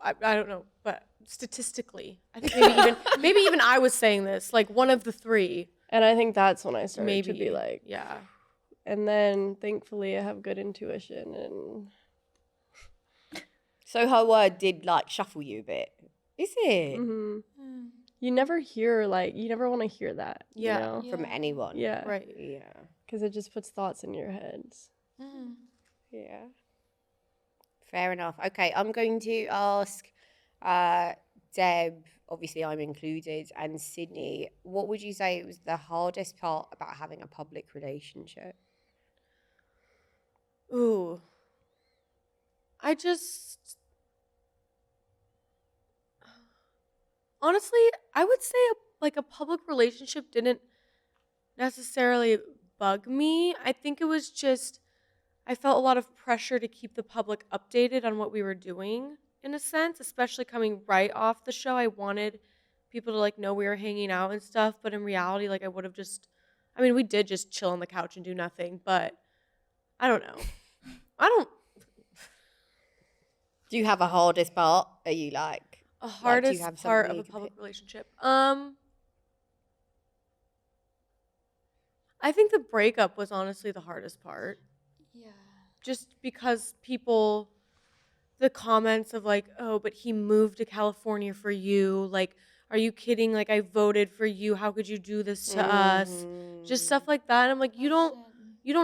I don't know, but statistically, I think maybe even I was saying this, like one of the three. And I think that's when I started Maybe. to be like, Yeah. and then thankfully I have good intuition and So her word did like shuffle you a bit. Is it? mhm. Mm. You never hear you never want to hear that. Yeah. You know? From anyone. Yeah. Right. Yeah. Because it just puts thoughts in your heads. Mm. Yeah. Fair enough. Okay, I'm going to ask Deb, obviously I'm included, and Sydney, what would you say was the hardest part about having a public relationship? Ooh. Honestly, I would say a public relationship didn't necessarily bug me. I think it was just I felt a lot of pressure to keep the public updated on what we were doing in a sense, especially coming right off the show. I wanted people to like know we were hanging out and stuff, but in reality, like I would have we did just chill on the couch and do nothing, but I don't know. I don't Do you have a hardest part? Are you like a do you hardest have part something of you a could public pick? relationship. I think the breakup was honestly the hardest part. Yeah. Just because the comments of like, oh, but he moved to California for you. Like, are you kidding? Like, I voted for you. How could you do this to us? Just stuff like that. And I'm like, you don't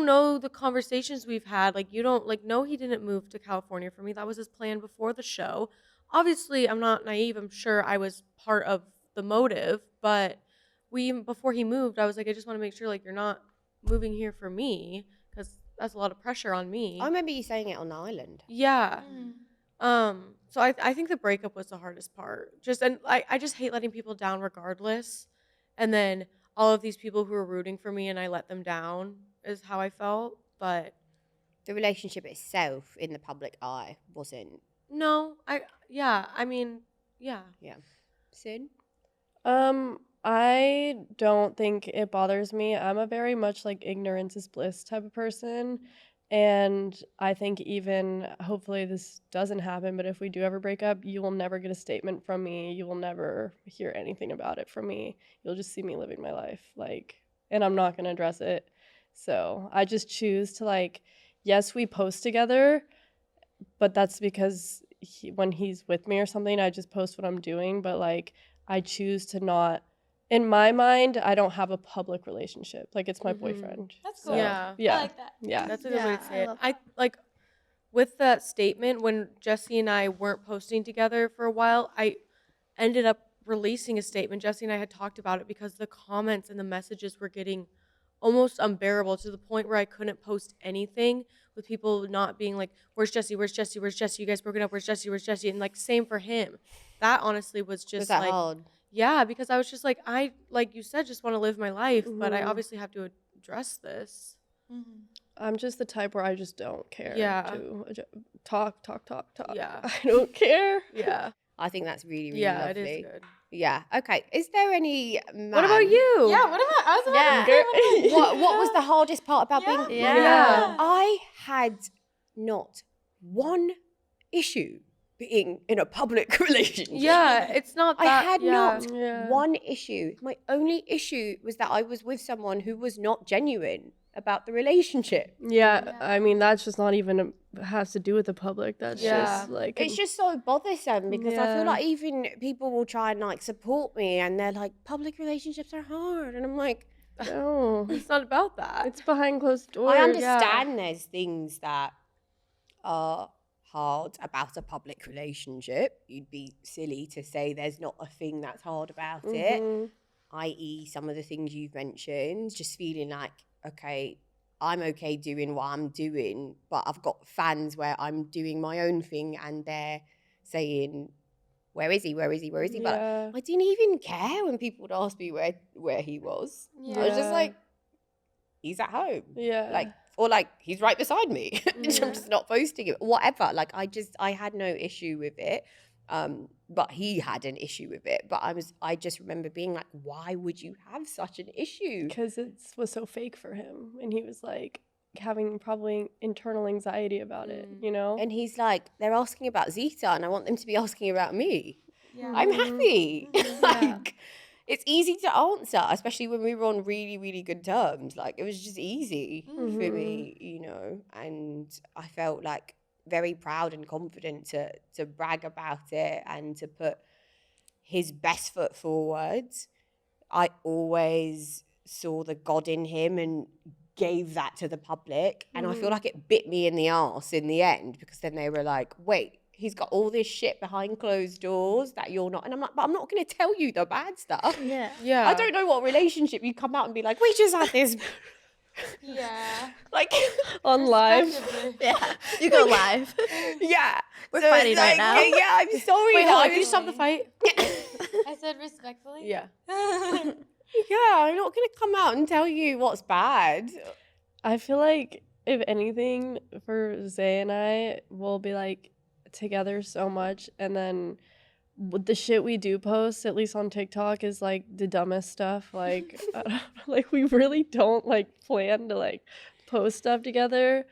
know the conversations we've had. Like, you don't like, no, he didn't move to California for me. That was his plan before the show. Obviously, I'm not naive. I'm sure I was part of the motive, but before he moved, I was like, I just want to make sure like you're not moving here for me because that's a lot of pressure on me. I remember you saying it on the island. Yeah. Mm. So I think the breakup was the hardest part. I just hate letting people down regardless. And then all of these people who were rooting for me and I let them down is how I felt. But The relationship itself in the public eye wasn't. no, yeah. Sin? I don't think it bothers me. I'm a very much like ignorance is bliss type of person. And I think even hopefully this doesn't happen, but if we do ever break up, you will never get a statement from me. You will never hear anything about it from me. You'll just see me living my life. And I'm not going to address it. So I just choose to yes, we post together, but that's because when he's with me or something, I just post what I'm doing. But I choose to not. In my mind, I don't have a public relationship. It's my boyfriend. That's So, cool. Yeah. yeah. I like that. Yeah. That's a good way to Yeah, say I it. love I like with that statement when Jesse and I weren't posting together for a while, I ended up releasing a statement. Jesse and I had talked about it because the comments and the messages were getting almost unbearable to the point where I couldn't post anything with people not being like, where's Jesse? Where's Jesse? Where's Jesse? You guys broken up? Where's Jesse? Where's Jesse? And same for him. That honestly was just Was that hard? yeah, because I was just like you said, just want to live my life, but I Mhm. obviously have to address this. Mm-hmm. I'm just the type where I just don't care Yeah. to talk. Yeah. I don't care. Yeah. I think that's really, really Yeah, lovely. it is good. Yeah. Okay. Is there any man? What about you? Yeah, what about? I was about Yeah. to say, What was the hardest part about being? Yeah. I had not one issue being in a public relationship. Yeah, it's not I that. had yeah. not Yeah. one issue. My only issue was that I was with someone who was not genuine about the relationship. Yeah, I mean that's just not even has to do with the public. That's Yeah. just It's just so bothersome because I feel Yeah. like even people will try and support me and they're like, public relationships are hard. And I'm like, No, It's not about that. it's behind closed doors. I yeah. understand there's things that are hard about a public relationship. You'd be silly to say there's not a thing that's hard about it, Mhm. i.e. some of the things you've mentioned, just feeling like, okay, I'm okay doing what I'm doing, but I've got fans where I'm doing my own thing and they're saying, where is he? Where is he? Where is he? Yeah. But I didn't even care when people would ask me where he was. I was just Yeah. like, he's at home. Yeah. Like, or like, he's right beside me. I'm Yeah. just not posting it. Whatever. Like, I had no issue with it. But he had an issue with it. But I just remember being like, why would you have such an issue? Because it was so fake for him, and he was like having probably internal anxiety about it, you know? And he's like, they're asking about Zeta, and I want them to be asking about me. Yeah. I'm Mhm. happy. Like, it's easy to answer, especially when we were on really, really good terms. Like, it was just easy for me, you know. And I felt like very proud and confident to brag about it and to put his best foot forward. I always saw the God in him and gave that to the public. And I feel like it bit me in the arse in the end, because then they were like, wait, he's got all this shit behind closed doors that you're not. And I'm like, but I'm not going to tell you the bad stuff. Yeah. Yeah. I don't know what relationship you come out and be like, we just had this. Yeah. Like, On live. Respectively. Yeah. You go live. yeah. We're So it's fighting right like, now. Yeah, I'm sorry. Wait, hold on. I Can you stop the fight? I said respectfully. Yeah. Yeah, I'm not going to come out and tell you what's bad. I feel like if anything, for Zay and I, we'll be like together so much, and then with the shit we do post, at least on TikTok, is like the dumbest stuff. Like, I don't know, like we really don't like plan to like post stuff together,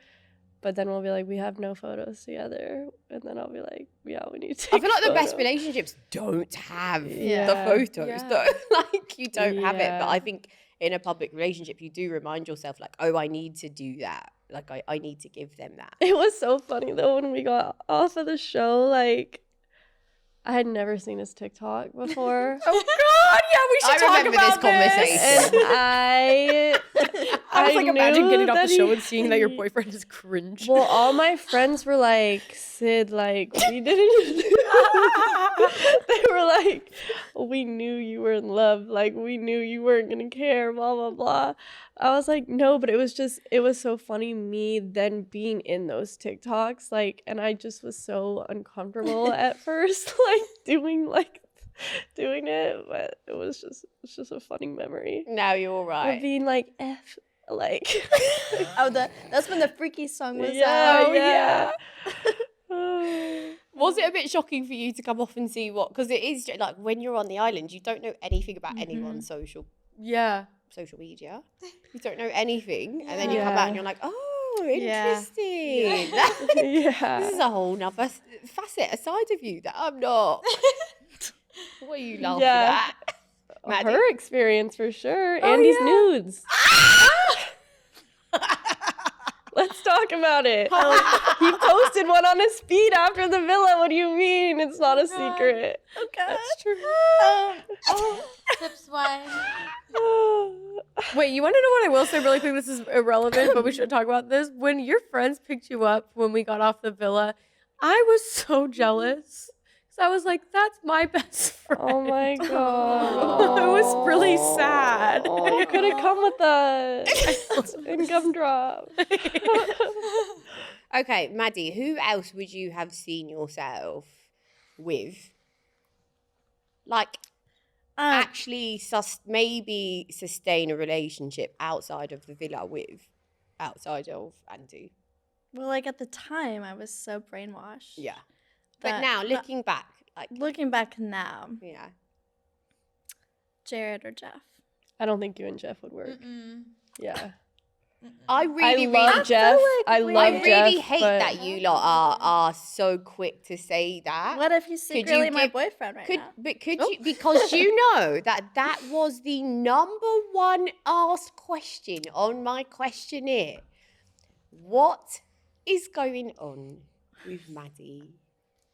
but then we'll be like, we have no photos together, and then I'll be like, yeah, we need to. I Take feel like a the best photo. relationships don't have the Yeah. photos. Yeah. Though. Like, you don't have it. But Yeah. I think in a public relationship, you do remind yourself, like, oh, I need to do that. Like, I need to give them that. It was so funny though when we got off of the show. Like, I had never seen his TikTok before. Oh God! Yeah, we should I talk remember about this conversation. And I was like, imagine knew getting off the that show he- and seeing that your boyfriend is cringe. Well, all my friends were like, Sid, like, we didn't. They were like, we knew you were in love. Like, we knew you weren't going to care, blah, blah, blah. I was like, no, but it was so funny me then being in those TikToks. Like, and I just was so uncomfortable at first, like, doing it. But it's just a funny memory. Now you're Of right. being like, F, like. Oh, that's when the freaky song was Yeah, out. yeah. Was it a bit shocking for you to come off and see what? Because it is like when you're on the island, you don't know anything about anyone's social Yeah. media. You don't know anything, and then you come out Yeah. and you're like, oh, Yeah. interesting. Yeah. This is a whole nother facet, a side of you that I'm not. What are you laughing Yeah. at? Maddie? Her experience for sure. Oh, Andy's yeah. nudes. Let's talk about it. He posted one on his feed after the villa. What do you mean? It's not a secret. Okay. That's true. Sips wine. Wait, you want to know what I will say really quick? This is irrelevant, but we should talk about this. When your friends picked you up when we got off the villa, I was so jealous. Because I was like, that's my best friend. Oh my god. It was really sad. Oh, you could have come with us and come drop. Okay, Maddie, who else would you have seen yourself with? Like, actually maybe sustain a relationship outside of the villa with, outside of Andy. Well, like at the time, I was so brainwashed. Yeah. But that- now, but looking back, like, looking back now, yeah. Jared or Jeff. I don't think you and Jeff would work. Mm-mm. Yeah. I really, I love really, Jeff. I I love really Jeff, hate but that you lot are so quick to say that. What if he's Could you secretly my give- boyfriend right now? But could you, because you know that was the number one asked question on my questionnaire. What is going on with Maddie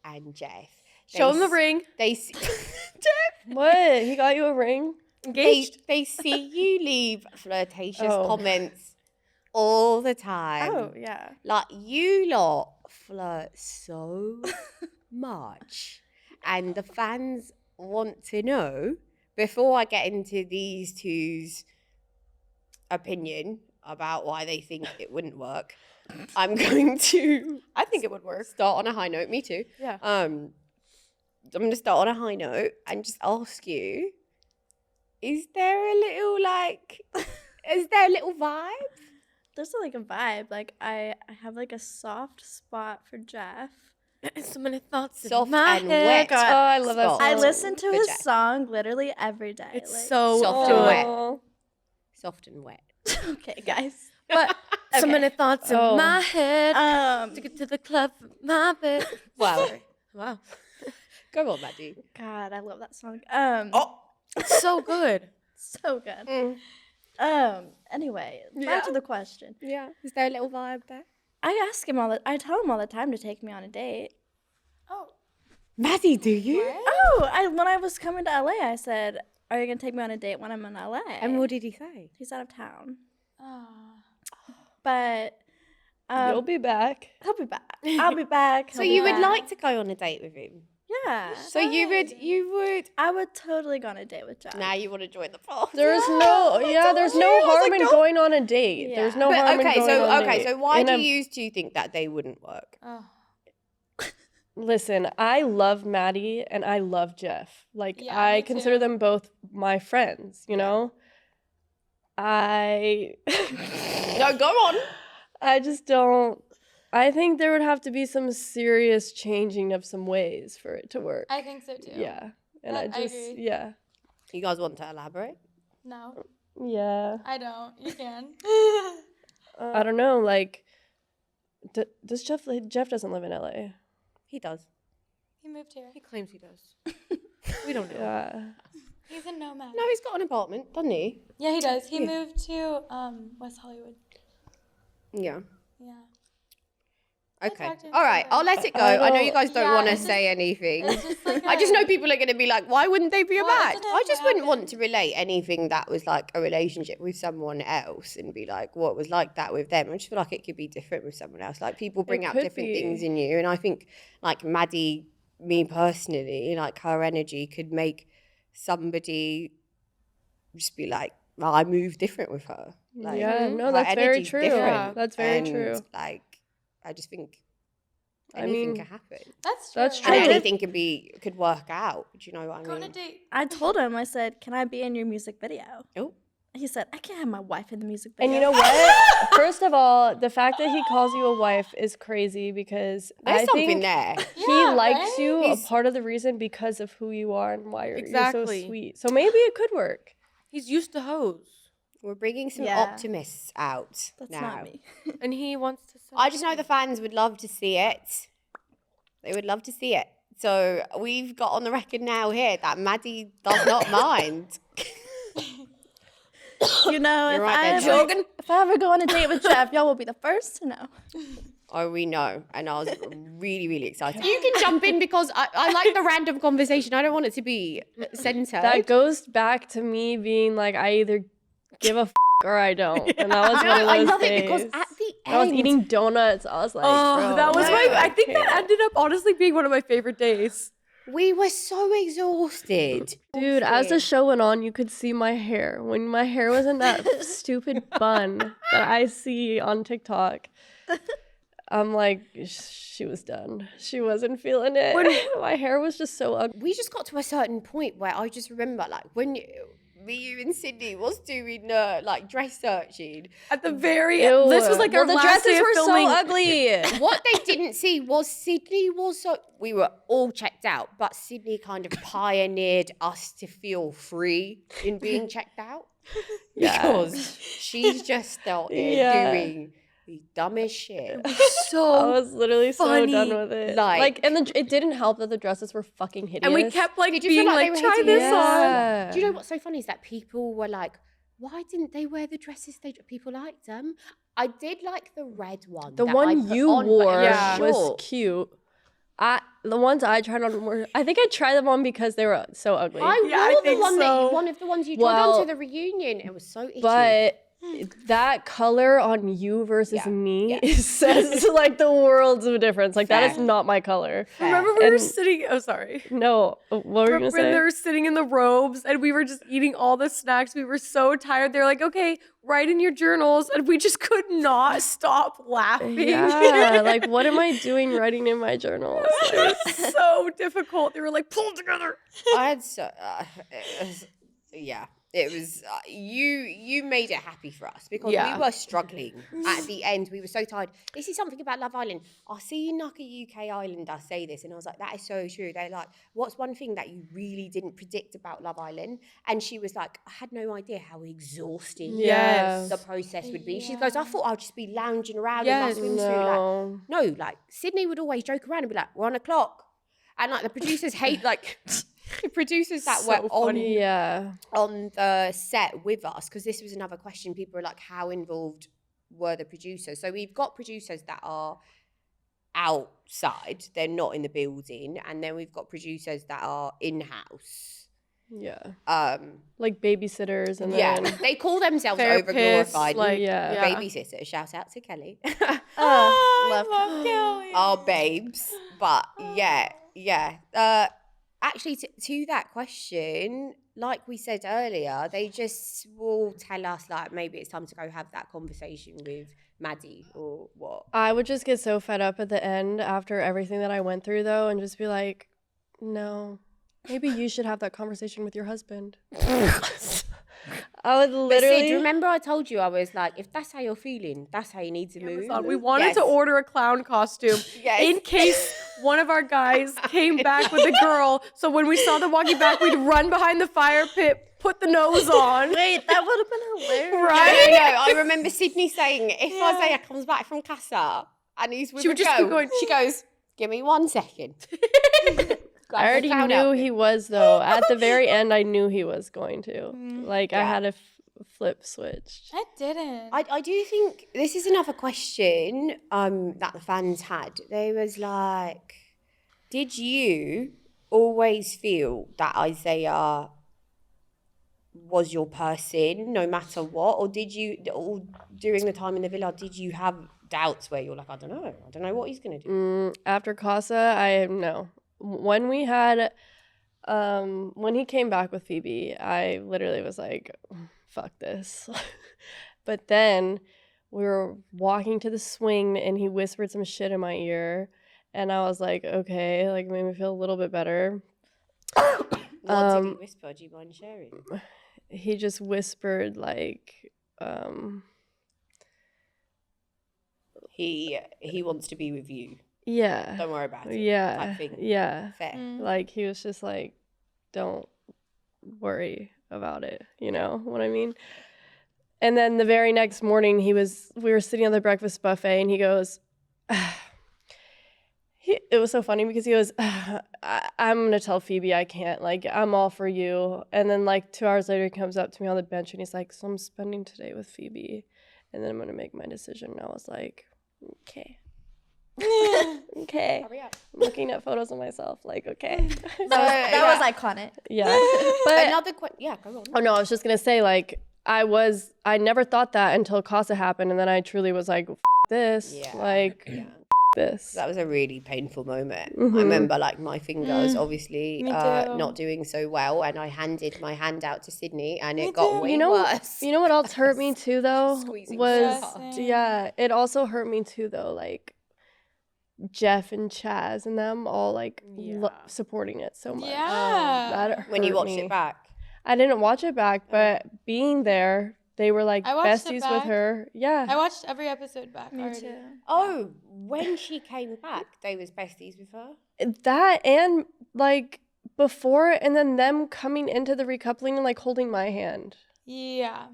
and Jeff? Show him the ring. They Jeff. what? He got you a ring? Engaged. They see you leave flirtatious Oh. comments all the time. Oh, yeah. Like, you lot flirt so much. And the fans want to know, before I get into these two's opinion about why they think it wouldn't work, I'm going to I think it would work. start on a high note. Me too. Yeah. I'm going to start on a high note and just ask you, is there a little vibe? There's like a vibe. Like I have like a soft spot for Jeff. So many thoughts Soft in my and head. wet. Oh, I love that Scott. song. I listen to for his Jeff. song literally every day. It's like, so Soft and wet. Oh. Soft and wet. okay, guys. But so Okay. many thoughts Oh. in my head. To get to the club from my bed. Wow. Wow. Go on, Maddie. God, I love that song. It's so good. So good. Mm. Anyway, Yeah. back to the question. Yeah. Is there a little vibe there? I tell him all the time to take me on a date. Oh. Maddie, do you? What? When I was coming to LA, I said, "Are you gonna take me on a date when I'm in LA?" And what did he say? He's out of town, Oh. but You'll be back. he'll be back. I'll be back. So he'll be you would back. like to go on a date with him? Yeah. So you would. I would totally go on a date with Jeff. Now you want to join the party? There's there's no I was harm like, in no. going on a date. There's Yeah. no But harm in going on a date. so why And do I'm- you two think that they wouldn't work? Oh. Listen, I love Maddie and I love Jeff. Like, Yeah, I me consider too. them both my friends, you know? No, go on. I just don't. I think there would have to be some serious changing of some ways for it to work. I think so too. Yeah. And That- I I just, agree. yeah. You guys want to elaborate? No, Yeah. I don't. You can. I don't know. Like, does Jeff doesn't live in LA? He does. He moved here. He claims he does. We don't know. Yeah. He's a nomad. No, he's got an apartment, doesn't he? Yeah, he does. He Yeah. moved to West Hollywood. Yeah. Yeah. Okay. talked to him All right. sometime. I'll let it go. I I know don't- you guys don't Yeah, want to it's say anything. It's just like I just know people are going to be like, why wouldn't they be a Well, match? it's I just wouldn't want happened. to relate anything that was like a relationship with someone else and be like, what was like that with them. I just feel like it could be different with someone else. Like people bring out could different be. things in you. And I think like Maddie, me personally, like her energy could make somebody just be like, well, I move different with her. Like, Yeah, no, her that's very energy's true. different. That's very And, true. Like, I just think I anything mean, can happen. That's true. That's And true. anything could work out. Do you know what I Go on a mean? date. I told him, I said, "Can I be in your music video?" Oh. He said, "I can't have my wife in the music video." And you know what? First of all, the fact that he calls you a wife is crazy because There's I something think there. he Yeah, likes right? you He's- a part of the reason because of who you are and why you're Exactly. so sweet. So maybe it could work. He's used to hoes. We're bringing some Yeah. optimists out That's now. not me. And he wants to sell I just know the fans would love to see it. They would love to see it. So we've got on the record now here that Maddie does not mind. You know, You're if, right I there, ever, Jorgen. if I ever go on a date with Jeff, y'all will be the first to know. Oh, we know. And I was really, really excited. You can jump in because I like the random conversation. I don't want it to be centered. That goes back to me being like, I either give a or I don't. And that was No, one of those I love days. it because at the end, I was eating donuts. I was like, Oh, bro, that was like, I think that can't. ended up honestly being one of my favorite days. we were so exhausted. Dude, as the show went on, you could see my hair. When my hair was in that stupid bun that I see on TikTok, I'm like, she was done. She wasn't feeling it. My hair was just so ugly. We just got to a certain point where I just remember, like, when you and Sydney was doing like dress searching. At the very Ew. this was like Well, our the last day dresses of were filming. so ugly. What they didn't see was Sydney was so. We were all checked out, but Sydney kind of pioneered us to feel free in being checked out. Yeah. Because she's just started Yeah. doing the dumbest shit. I So was literally so funny. done with it. Like- and it didn't help that the dresses were fucking hideous. and we kept like Did you feel being like like, they were try this hideous? on. Yeah. Do you know what's so funny is that people were like, why didn't they wear the dresses? People liked them. I did like the red one. The that I one put you on, but it wore was Yeah. was short. cute. the ones I tried on were, I think I tried them on because they were so ugly. I Yeah, I wore the think one so. one of the ones you tried Well, on to the reunion. It was so itchy. but that color on you versus Yeah, me yeah. says like the worlds of difference. Like that is Fair. not my color. Remember we were And- sitting. Oh, sorry. No, what were you gonna When say? they were sitting in the robes and we were just eating all the snacks. We were so tired. They're like, okay, write in your journals. And we just could not stop laughing. Yeah, like what am I doing writing in my journals? Like, It was so difficult. They were like, pull together. I had so it was, yeah. It was you made it happy for us because Yeah. we were struggling at the end. We were so tired. This is something about Love Island. I see like a UK Islander say this, and I was like, that is so true. They're like, what's one thing that you really didn't predict about Love Island? And she was like, I had no idea how exhausting Yes. the process would be. She Yeah. goes, I thought I'd just be lounging around in my Yes. swimsuit. No, like Sydney would always joke around and be like, we're on a clock. And like the producers hate like the producers that So were on funny. yeah. on the set with us, because this was another question. People were like, how involved were the producers? So we've got producers that are outside, they're not in the building, and then we've got producers that are in-house. Yeah. Um, Like babysitters and yeah, then they call themselves Therapists, over-glorified like, Yeah. babysitters. Shout out to Kelly. I love Kelly. Our babes. But yeah. Actually, to that question, like we said earlier, they just will tell us like maybe it's time to go have that conversation with Maddie or what. I would just get so fed up at the end after everything that I went through though and just be like, no, maybe you should have that conversation with your husband. I would But literally Sid, remember I told you I was like, if that's how you're feeling, that's how you need to move. Amazon. We wanted Yes. to order a clown costume Yes. in case one of our guys came back with a girl. So when we saw them walking back, we'd run behind the fire pit, put the nose on. Wait, that would have been hilarious. Right? No. I remember Sydney saying, if Isaiah comes back from Casa and he's with She a would just keep girl, going- she goes, give me 1 second. I already knew he was though. At the very end I knew he was going to. Like I Yeah. had a flip switch. I didn't. I do think this is another question that the fans had. They was like, did you always feel that Isaiah was your person no matter what? Or did you, or during the time in the villa, did you have doubts where you're like, I don't know what he's going to do? After Casa, I no. When we had when he came back with Phoebe, I literally was like, fuck this. But then we were walking to the swing and he whispered some shit in my ear and I was like, okay, like it made me feel a little bit better. What did he whisper? Do you mind sharing? He just whispered like He wants to be with you. yeah. Don't worry about it. Yeah. Type thing. Yeah. Fair. Like he was just like, don't worry about it, you know what I mean? And then the very next morning we were sitting on the breakfast buffet and he goes, it was so funny because he goes, I'm gonna tell Phoebe I can't, like I'm all for you. And then like 2 hours later he comes up to me on the bench and he's like, so I'm spending today with Phoebe and then I'm gonna make my decision. And I was like, okay. Okay. Hurry up. I'm looking at photos of myself, like, okay. That was iconic. Yeah. But Another question. Yeah, go on. oh no, I was just gonna say, like, I never thought that until Casa happened, and then I truly was like, F this, Yeah. like, Yeah. this. That was a really painful moment. I Mhm. remember like my fingers obviously me too. not doing so well, and I handed my hand out to Sydney and Me it got too. way You know, worse. you know what else hurt me too, though, Squeezing was so hard. yeah, it also hurt me too, though, like Jeff and Chaz and them all like supporting it so much. Yeah. That hurt When you watched me. it back. I didn't watch it back, but being there, they were like I watched it besties with back. her. Yeah. I watched every episode back Me already. too. Oh, when she came back, they was besties with her. That and like before and then them coming into the recoupling and like holding my hand, Yeah.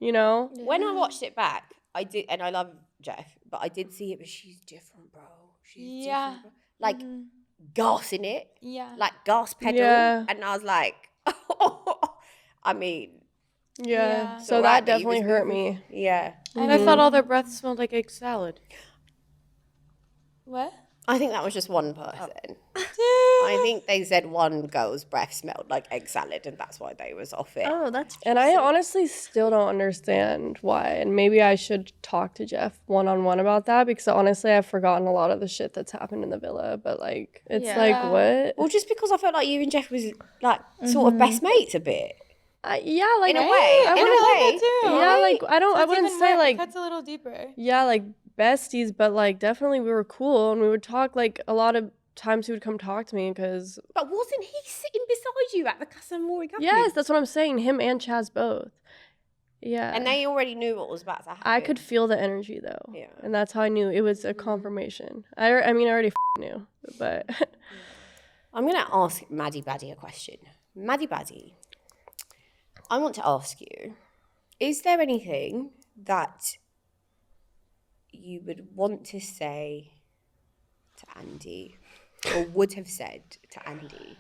you know? When I watched it back, I did, and I love Jeff, but I did see it, but she's different, bro. She's Yeah. different, bro. Like, gas in it, Yeah. like gas pedal. Yeah. And I was like, I mean, Yeah. So alright that that you definitely was hurt moving. me. Yeah. And I thought all their breath smelled like egg salad. What? I think that was just one person. I think they said one girl's breath smelled like egg salad, and that's why they was off it. Oh, that's And I honestly still don't understand why. And maybe I should talk to Jeff one-on-one about that, because honestly, I've forgotten a lot of the shit that's happened in the villa. But like, it's Yeah. like, what? Well, just because I felt like you and Jeff was like sort of best mates a bit. Yeah, like In a way. I In a wouldn't like way. that too. yeah, like I So it's wouldn't even say more- like it cuts a little deeper. yeah, like besties, but like definitely we were cool and we would talk. Like a lot of times he would come talk to me because But wasn't he sitting beside you at the Casa Amore Company? yes, that's what I'm saying. Him and Chaz both. Yeah, And they already knew what was about to happen. I could feel the energy though. Yeah. And that's how I knew it was a confirmation. I mean, I already knew, but I'm going to ask Maddie Baddy a question. Maddie Baddy, I want to ask you, is there anything that you would want to say to Andy or would have said to Andy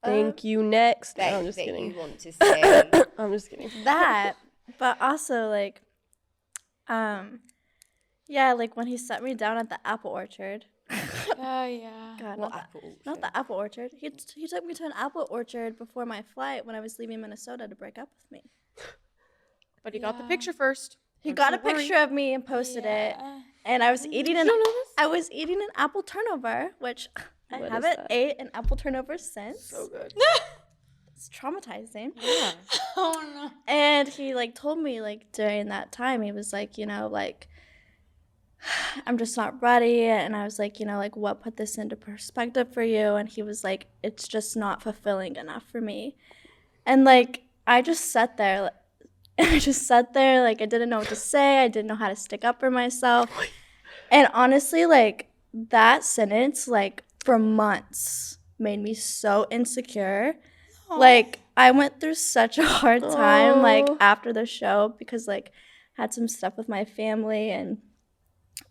thank you. Next, no, that, I'm just that kidding. you want to say? I'm just kidding. that, but also like, yeah, like when he set me down at the apple orchard. Oh yeah. God, What not, apple? not the apple orchard. He took me to an apple orchard before my flight when I was leaving Minnesota to break up with me. But he got the Yeah. picture first. He Don't got you a worry. picture of me and posted it, Yeah. and I was eating an You don't know this? I was eating an apple turnover, which I What is haven't that? ate an apple turnover since. So good. It's traumatizing. Yeah. Oh no. And he like told me like during that time, he was like, you know, like I'm just not ready. And I was like, you know, like what put this into perspective for you? And he was like, it's just not fulfilling enough for me. And like I just sat there like I didn't know what to say. I didn't know how to stick up for myself. And honestly, like that sentence, like for months made me so insecure. Like I went through such a hard time like Aw. after the show because like had some stuff with my family and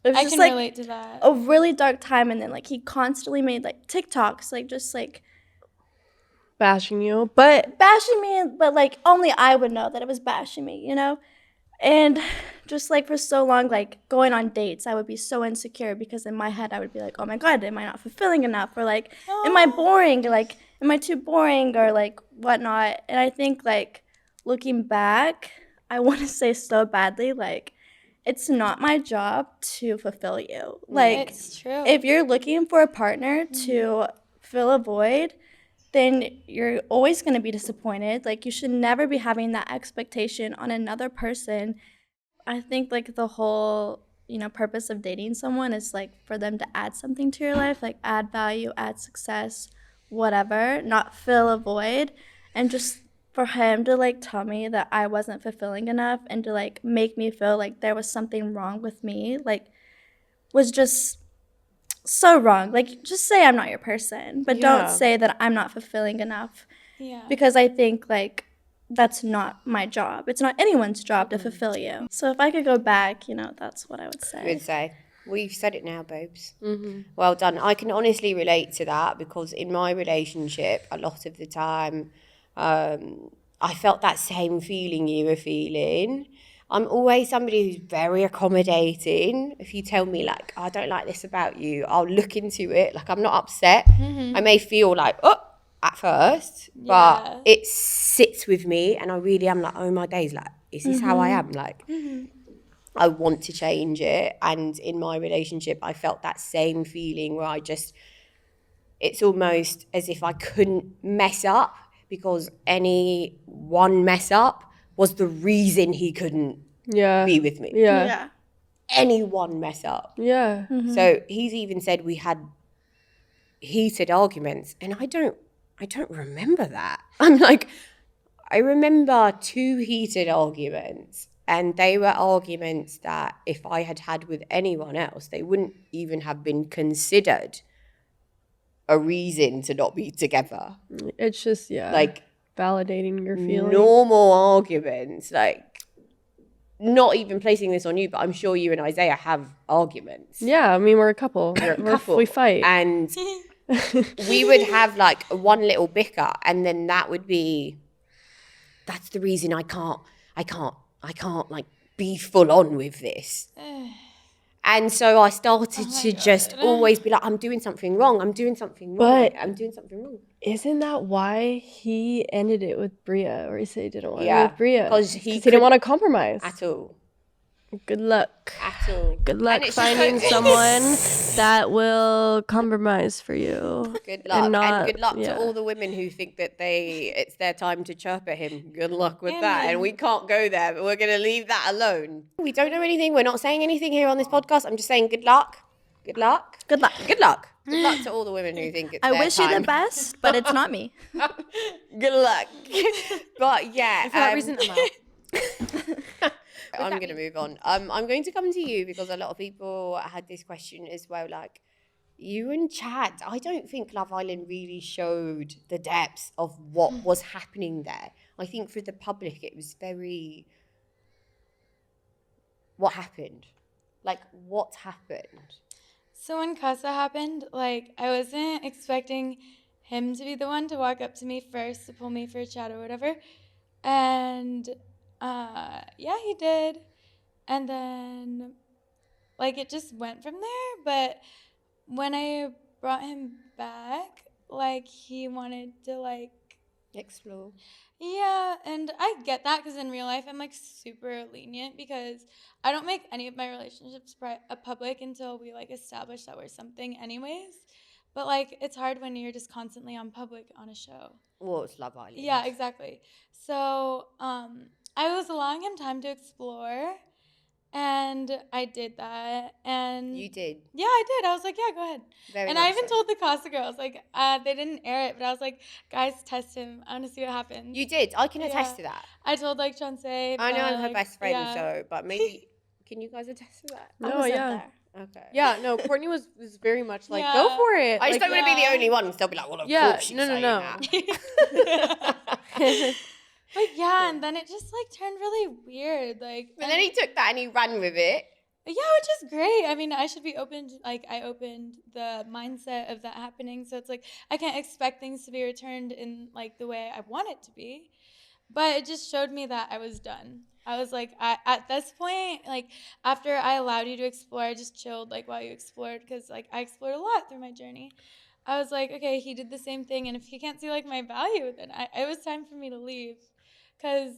it was I just can like relate to that. a really dark time. And then like he constantly made like TikToks, like just like Bashing you, but bashing me, but like only I would know that it was bashing me, you know? And just like for so long, like going on dates, I would be so insecure because in my head I would be like, oh my God, am I not fulfilling enough? Or like, am I boring? Like, am I too boring? Or like whatnot. And I think like looking back, I want to say so badly, like, it's not my job to fulfill you. Like, It's true. if you're looking for a partner to fill a void, then you're always going to be disappointed. Like, you should never be having that expectation on another person. I think, like, the whole, you know, purpose of dating someone is, like, for them to add something to your life, like, add value, add success, whatever, not fill a void. And just for him to, like, tell me that I wasn't fulfilling enough and to, like, make me feel like there was something wrong with me, like, was just so wrong. Like, just say I'm not your person, but Yeah. don't say that I'm not fulfilling enough yeah. because I think like that's not my job. It's not anyone's job to fulfill you. So if I could go back, you know, that's what I would say. Would say. Well, you've said it now, babes. Mm-hmm. Well done. I can honestly relate to that because in my relationship, a lot of the time, I felt that same feeling you were feeling. I'm always somebody who's very accommodating. If you tell me, like, I don't like this about you, I'll look into it. Like, I'm not upset. I may feel like, oh, at first, but Yeah. it sits with me and I really am like, oh my days, like, is this how I am? Like, I want to change it. And in my relationship, I felt that same feeling where it's almost as if I couldn't mess up because any one mess up was the reason he couldn't yeah, be with me. yeah, Yeah. Any one mess up. yeah. So he's even said we had heated arguments, and I don't remember that. I'm like, I remember 2 heated arguments, and they were arguments that if I had had with anyone else, they wouldn't even have been considered a reason to not be together. It's just Like validating your feelings. normal arguments, like not even placing this on you, but I'm sure you and Isaiah have arguments. Yeah, I mean we're a couple. You're a We couple. fight. And we would have like one little bicker, and then that's the reason I can't like be full on with this. And so I started Oh my to just God. always be like, I'm doing something wrong. I'm doing something wrong. But- I'm doing something wrong. Isn't that why he ended it with Bria, or he said he didn't want Yeah, it with Bria? 'cause Because he he didn't could- want to compromise. At all. Good luck. At all. Good luck And it's just finding so- someone that will compromise for you. Good luck. And good luck yeah. to all the women who think that it's their time to chirp at him. Good luck with And that. And then- we can't go there, but we're going to leave that alone. We don't know anything. We're not saying anything here on this podcast. I'm just saying good luck. Good luck. Good luck. Good luck. Good luck to all the women who think it's I their wish you the time. best, but it's not me. Good luck. But yeah. For that reason, I'm out. I'm going to move on. I'm going to come to you because a lot of people had this question as well. Like, you and Chad, I don't think Love Island really showed the depths of what was happening there. I think for the public, it was very. What happened? Like, what happened? So when Casa happened, like, I wasn't expecting him to be the one to walk up to me first to pull me for a chat or whatever. And yeah, he did. And then, like, it just went from there. But when I brought him back, like, he wanted to, like, Explore. yeah, and I get that because in real life I'm like super lenient because I don't make any of my relationships public until we like establish that we're something anyways. But like it's hard when you're just constantly on public on a show. Well, it's Love Island. Yeah, exactly. So I was allowing him time to explore, and I did that. And You did. yeah, I did. I was like, yeah, go ahead. Very And I much even so. told the Casa girls, like, they didn't air it, but I was like, guys, test him. I want to see what happens. You did. I can attest Yeah. to that. I told like Chauncey. I know I'm her like, best friend, yeah. so, but maybe, can you guys attest to that? I No, was up yeah. there. Okay. Yeah, no, Courtney was very much like, Yeah. go for it. I just Like, don't want to be the Yeah. only one because they'll be like, well, of Yeah, course she's no, no, saying no. that. But yeah, and then it just like turned really weird. Like, But then he took that and he ran with it. yeah, which is great. I mean, I should be open. Like, I opened the mindset of that happening, so it's like I can't expect things to be returned in like the way I want it to be. But it just showed me that I was done. I was like, at this point, like after I allowed you to explore, I just chilled like while you explored because like I explored a lot through my journey. I was like, okay, he did the same thing, and if he can't see like my value, then it was time for me to leave, because.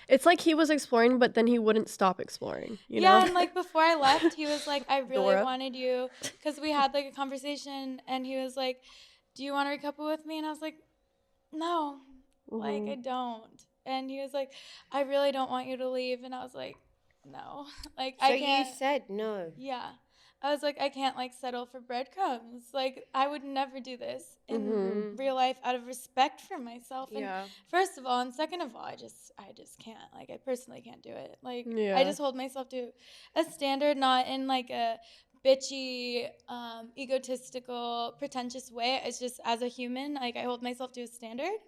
It's like he was exploring, but then he wouldn't stop exploring. You Yeah, know? and like before I left, he was like, I really Dora. wanted you, because we had like a conversation, and he was like, do you want to recouple with me? And I was like, no, like I don't. And he was like, I really don't want you to leave. And I was like, no, like So I can't. you said no. Yeah. I was like, I can't like settle for breadcrumbs. Like I would never do this in real life out of respect for myself. And Yeah. first of all, and second of all, I just can't. Like I personally can't do it. Like Yeah. I just hold myself to a standard, not in like a bitchy, egotistical, pretentious way. It's just as a human, like I hold myself to a standard.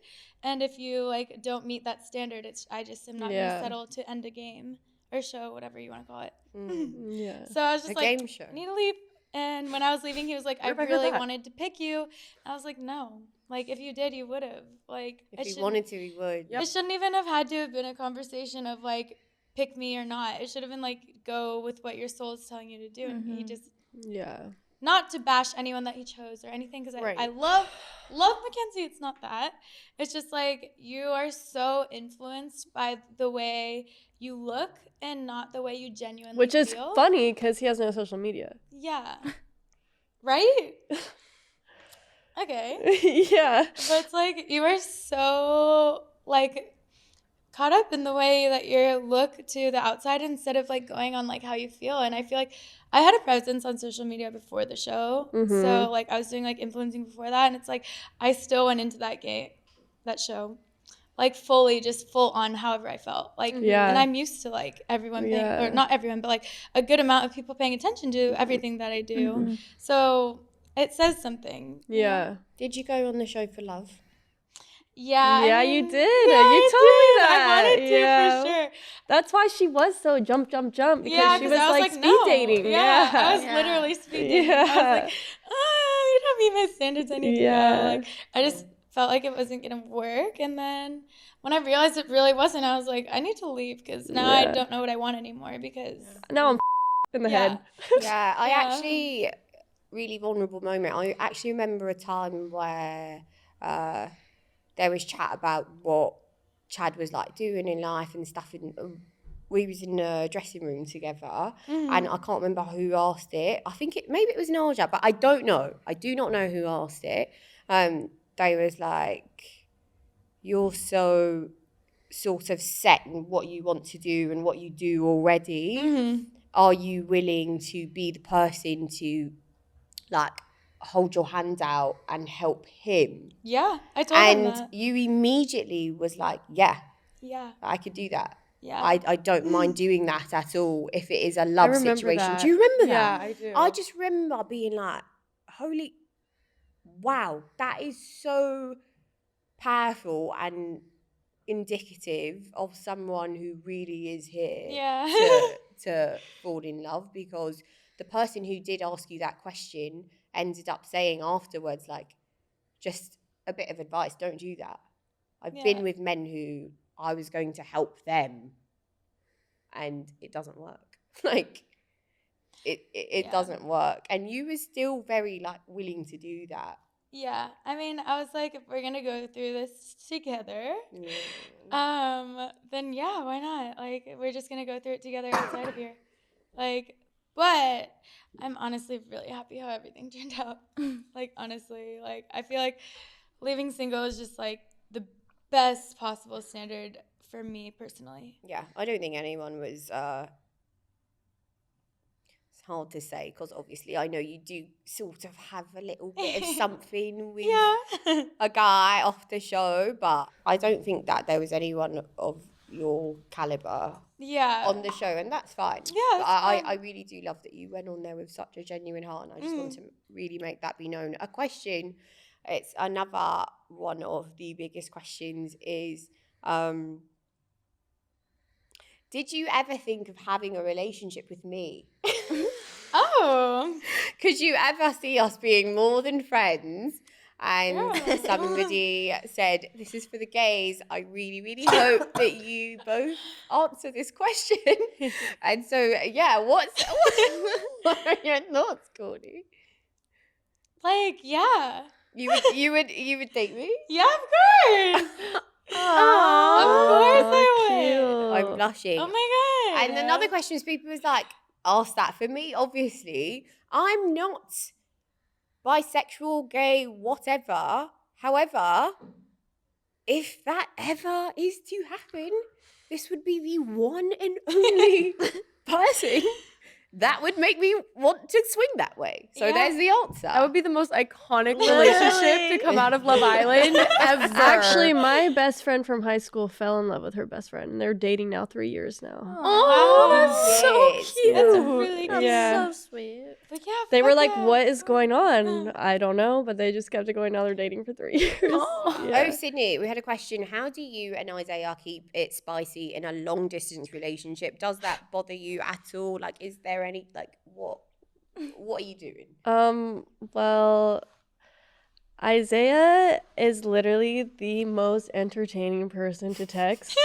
And if you like don't meet that standard, I just am not Yeah. gonna settle to end a game or show, whatever you want to call it. Yeah. So I was just A like, game show. I need to leave. And when I was leaving, he was like, I Where'd I heard really that? wanted to pick you. I was like, no. Like, if you did, you would have. Like, If he wanted to, he would. Yep. it shouldn't even have had to have been a conversation of, like, pick me or not. It should have been, like, go with what your soul is telling you to do. And he just, Yeah. not to bash anyone that he chose or anything, because Right. I love Mackenzie. It's not that. It's just, like, you are so influenced by the way you look and not the way you genuinely Which is feel. funny because he has no social media. Yeah. Right? Okay. Yeah. But it's like you are so like caught up in the way that you look to the outside instead of like going on like how you feel. And I feel like I had a presence on social media before the show. So like I was doing like influencing before that, and it's like I still went into that show. Like fully, just full on however I felt. Like Yeah. and I'm used to like everyone paying Yeah. or not everyone, but like a good amount of people paying attention to everything that I do. So it says something. you know? Yeah. Did you go on the show for love? Yeah. Yeah, I you mean, did. yeah, You I told me did. that. I wanted to Yeah. for sure. That's why she was so jump because Yeah, she 'cause was I was like like, speed no. dating. Yeah, I was Yeah. literally speed dating. I was like, you don't meet my standards. I need to Yeah. go. Like, I just felt like it wasn't gonna work, and then when I realized it really wasn't, I was like, I need to leave because now I Yeah. don't know what I want anymore. Because Now I'm in the Yeah. head. Yeah, I Yeah. actually, really vulnerable moment. I actually remember a time where there was chat about what Chad was like doing in life and stuff. And we was in the dressing room together, and I can't remember who asked it. I think maybe it was Naja, but I don't know. I do not know who asked it. They was like, "You're so sort of set in what you want to do and what you do already. Are you willing to be the person to like hold your hand out and help him?" Yeah, I told him And that. you immediately was like, yeah, Yeah, I could do that. yeah. I don't mind doing that at all if it is a love remember situation. that. Do you remember Yeah, that? I do. I just remember being like, holy, wow, that is so powerful and indicative of someone who really is here Yeah. to fall in love, because the person who did ask you that question ended up saying afterwards, like, just a bit of advice, don't do that. I've Yeah. been with men who I was going to help them and it doesn't work. Like, it Yeah. doesn't work. And you were still very like willing to do that. Yeah, I mean, I was like, if we're gonna go through this together, then yeah, why not? Like, we're just gonna go through it together outside of here. Like, but I'm honestly really happy how everything turned out. Like, honestly, like, I feel like living single is just like the best possible standard for me personally. Yeah, I don't think anyone was it's hard to say, because obviously I know you do sort of have a little bit of something with Yeah. a guy off the show, but I don't think that there was anyone of your caliber Yeah. on the show, and that's fine. Yeah, But that's I fine. really do love that you went on there with such a genuine heart, and I just want to really make that be known. A question, it's another one of the biggest questions, is did you ever think of having a relationship with me? Oh. Could you ever see us being more than friends? And Yeah. somebody said, "This is for the gays. I really, really hope that you both answer this question." And so, yeah, what are your thoughts, Courtney? Like, yeah. You would date me? Yeah, of course. Of course I would. I'm blushing. Oh my god. And another question is, people was like, ask that for me. Obviously, I'm not bisexual, gay, whatever. However, if that ever is to happen, this would be the one and only person that would make me want to swing that way. So Yeah. there's the answer. That would be the most iconic relationship to come out of Love Island ever. Actually, my best friend from high school fell in love with her best friend, and they're dating now 3 years now. Oh, that's so Yes. cute. That's really That's Yeah. so sweet. But yeah, They were fuck like, yeah. "What is going on?" I don't know, but they just kept it going. Now they're dating for 3 years. Oh, Yeah. Sydney, we had a question. How do you and Isaiah keep it spicy in a long distance relationship? Does that bother you at all? Like, is there any, like, what are you doing? Well, Isaiah is literally the most entertaining person to text.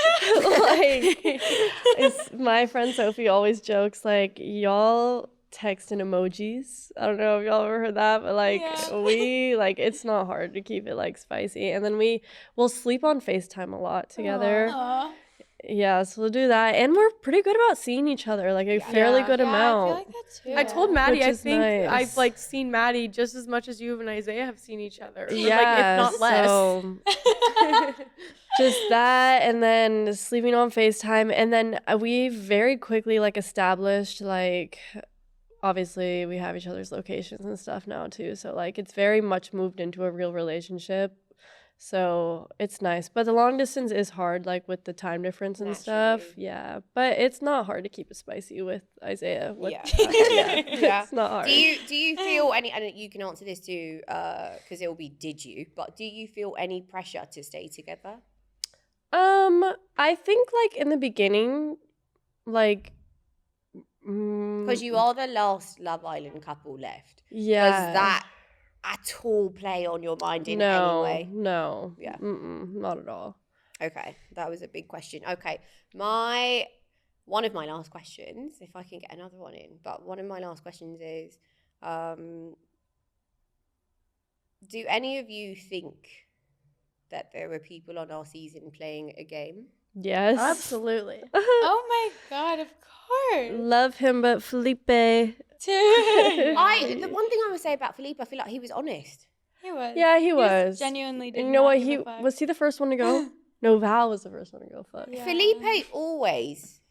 My friend Sophie always jokes, like, y'all text in emojis. I don't know if y'all ever heard that, but like it's not hard to keep it like spicy. And then we'll sleep on FaceTime a lot together. Aw. Yeah, so we'll do that. And we're pretty good about seeing each other, like a fairly Yeah. good Yeah, amount. I feel like that too. I told Maddie, Which I is think nice. I've like seen Maddie just as much as you and Isaiah have seen each other. Or, Yeah, like, if not less. so just that, and then sleeping on FaceTime, and then we very quickly like established, like, obviously we have each other's locations and stuff now too, so like it's very much moved into a real relationship. So it's nice, but the long distance is hard, like with the time difference and stuff. Naturally. Yeah, but it's not hard to keep it spicy with Isaiah. Yeah. Yeah, it's not hard. Do you feel any, and you can answer this too, because it will be did you, but do you feel any pressure to stay together? I think like in the beginning, like, Because you are the last Love Island couple left. yeah. Does that at all play on your mind in any way? No. Yeah. Not at all. Okay, that was a big question. Okay, my one of my last questions, if I can get another one in, but one of my last questions is, do any of you think that there were people on our season playing a game? Yes. Absolutely. Oh my god, of course. Love him, but Felipe. Dude. The one thing I would say about Felipe, I feel like he was honest. He was. Yeah, he just was. genuinely did You know not what? give a fuck. Was he the first one to go? No, Val was the first one to go. Fuck. Yeah. Felipe always,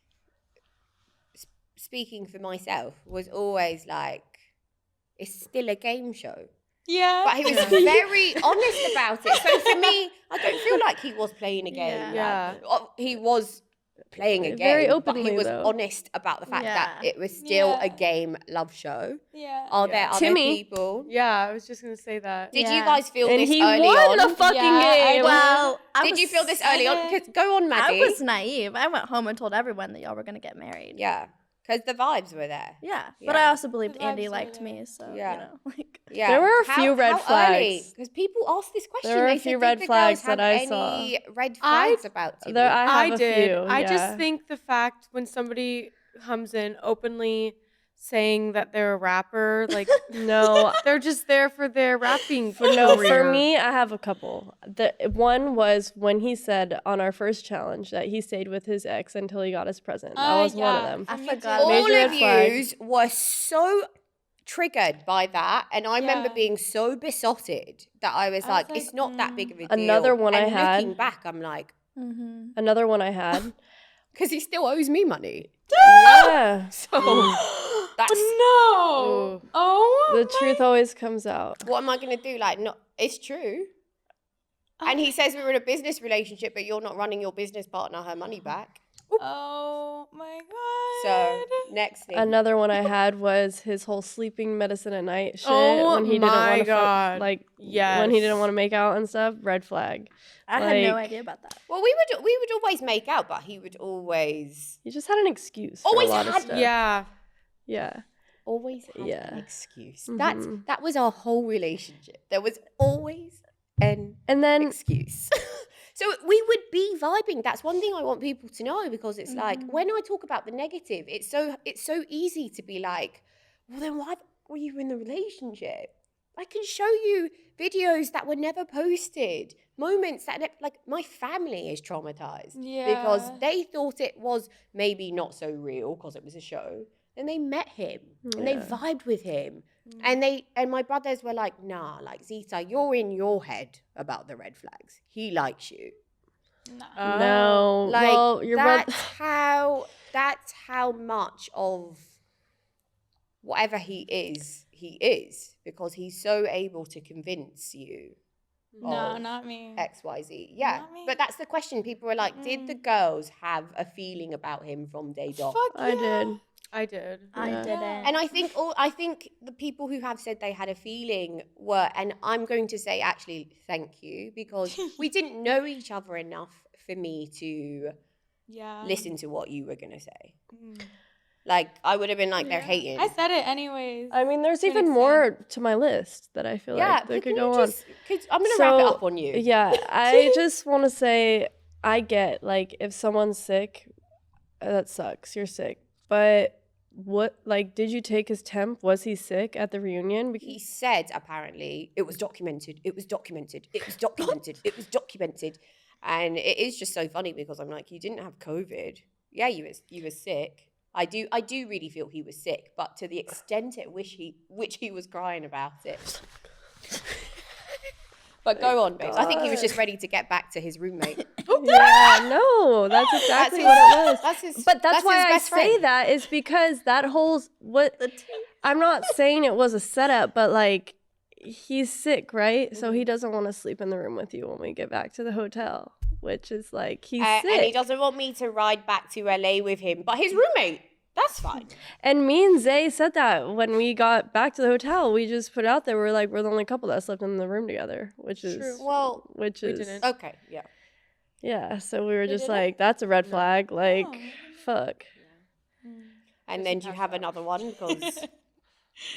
speaking for myself, was always like, it's still a game show. Yeah. But he was very honest about it. So for me, I don't feel like he was playing a game. Yeah. Like, he was playing a game, Very but openly, he was though. honest about the fact that it was still a game love show. Yeah. Are there other Timmy. people? Yeah, I was just gonna say that. Did you Yeah. guys feel And this he early won on? the fucking Yeah, I game. did. Well, Did you feel this early on? 'Cause go on, I Maddie. was naive. I went home and told everyone that y'all were gonna get married. Yeah, because the vibes were there. Yeah, but Yeah. I also believed The Andy vibes were liked there. me, so Yeah. you know, like Yeah. There were a few red flags. Because people asked this question. There were a They few said, red did the flags girls have that I any saw. red flags about Timmy? I have a did. few. I just yeah. think the fact when somebody comes in openly saying that they're a rapper, like No, they're just there for their rapping no. For career. me, I have a couple. The one was when he said on our first challenge that he stayed with his ex until he got his present. That was one of them. I Me forgot too. about All Major red of flag. yous were so triggered by that, and I remember Yeah. being so besotted that I was I was like, like, it's not that big of a deal. Another one I and had- looking back, I'm like, Another one I had. because he still owes me money. Yeah. So that's No. Oh. The truth always comes out. what am I gonna do? Like, no, it's true. And he says we were in a business relationship, but you're not running your business partner her money back. Oh my god. So next thing, Another one I had was his whole sleeping medicine at night shit Oh when he didn't my want to God. like when he didn't Yes. want to make out and stuff. Red flag. I had no Like- idea about that. well, we would always make out, but he would always He just had an excuse. For Always a lot of had- stuff. Yeah. had Yeah. an excuse. Mhm. That was our whole relationship. There was always an And then excuse. So we would be vibing. That's one thing I want people to know, because it's like when I talk about the negative, it's so easy to be like, well, then why were you in the relationship? I can show you videos that were never posted, moments that like my family is traumatized because Yeah. they thought it was maybe not so real because it was a show. Then they met him and they Yeah. vibed with him. And my brothers were like, nah, like Zeta, you're in your head about the red flags. He likes you. Nah. no, Like well, your brother. that's how much of whatever he is, because he's so able to convince you No, of not me. XYZ. Yeah. Not me. But that's the question. People were like, did the girls have a feeling about him from day dot? Fuck I yeah. did. I did. I Yeah. didn't. And I think the people who have said they had a feeling were, and I'm going to say actually thank you, because we didn't know each other enough for me to Yeah. listen to what you were gonna say. Mm. Like I would have been like, they're hating. I said it anyways. I mean, there's To an even more to my list that I feel like that but could can go you on. just, I'm gonna wrap it up on you. Yeah, I just want to say I get like if someone's sick, that sucks. You're sick, but what like did you take his temp? Was he sick at the reunion? He said apparently it was documented. It was documented. It was documented. It was documented. And it is just so funny because I'm like, you didn't have COVID. Yeah, you were sick. I do really feel he was sick, but to the extent at which he was crying about it. But go on, babes. I think he was just ready to get back to his roommate. Yeah, no, that's exactly his- what it was. that's his- but that's that's why his I best say friend. that is because that whole I'm not saying it was a setup, but like he's sick, right? So he doesn't want to sleep in the room with you when we get back to the hotel, which is like he's sick. And he doesn't want me to ride back to LA with him, but his roommate, that's fine. And me and Zay said that when we got back to the hotel, we just put out there, we're like, we're the only couple that slept in the room together, which is, Well, which is, didn't. okay, yeah. yeah. So we were just didn't? like, that's a red flag. Like, Oh. fuck. And then do you have another one? Because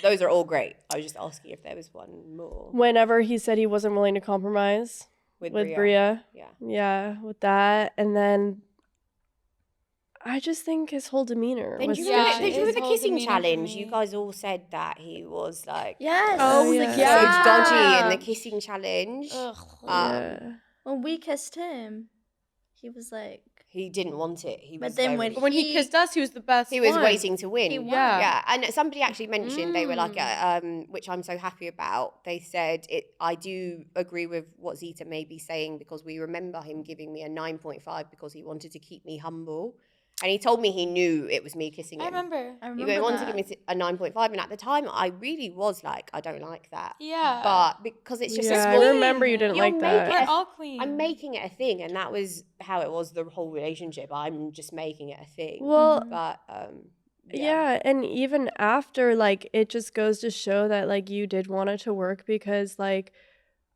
those are all great. I was just asking if there was one more Whenever he said he wasn't willing to compromise with with Bria. Yeah. Yeah, with that. And then I just think his whole demeanor Then was do you Yeah, remember, sketchy. do you remember his the whole kissing demeanor for challenge? You me. guys all said that he was like Yes. Oh, yeah. the so yeah. dodgy in the kissing challenge. Ugh. Yeah. When we kissed him, he was like, He didn't want it. He but was then very, But when he kissed us, he was the best. he was one. waiting to win. He won. Yeah. And somebody actually mentioned they were like, which I'm so happy about. They said I do agree with what Zeta may be saying because we remember him giving me a 9.5 because he wanted to keep me humble, and he told me he knew it was me kissing him. I remember. I He remember wanted to that. give me a 9.5, and at the time I really was like, I don't like that. Yeah. But because it's just Yeah, a I small, remember you didn't You'll like make that. it We're all queens. I'm making it a thing, and that was how it was the whole relationship. I'm just making it a thing. Well, But yeah, and even after, like, it just goes to show that, like, you did want it to work because, like,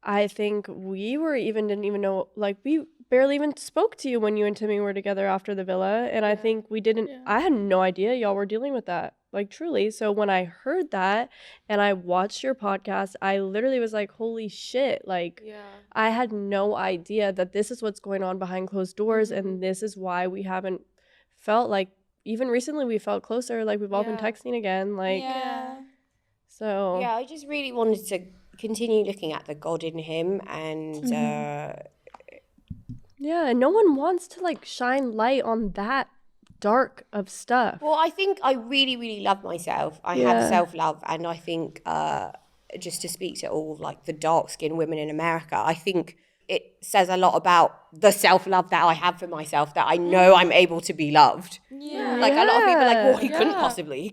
I think didn't even know, like, we barely even spoke to you when you and Timmy were together after the villa. And I think I had no idea y'all were dealing with that, like, truly. So when I heard that and I watched your podcast, I literally was like, holy shit. Like, I had no idea that this is what's going on behind closed doors. And this is why we haven't felt like, even recently, we felt closer. Like, we've all been texting again. Like, Yeah. so. yeah, I just really wanted to continue looking at the God in him, and Yeah, and no one wants to like shine light on that dark of stuff. well, I think I really, really love myself. I Yeah. have self-love, and I think just to speak to all like the dark-skinned women in America, I think it says a lot about the self-love that I have for myself, that I know I'm able to be loved. Yeah. Like a lot of people are like, well, he Yeah. couldn't possibly.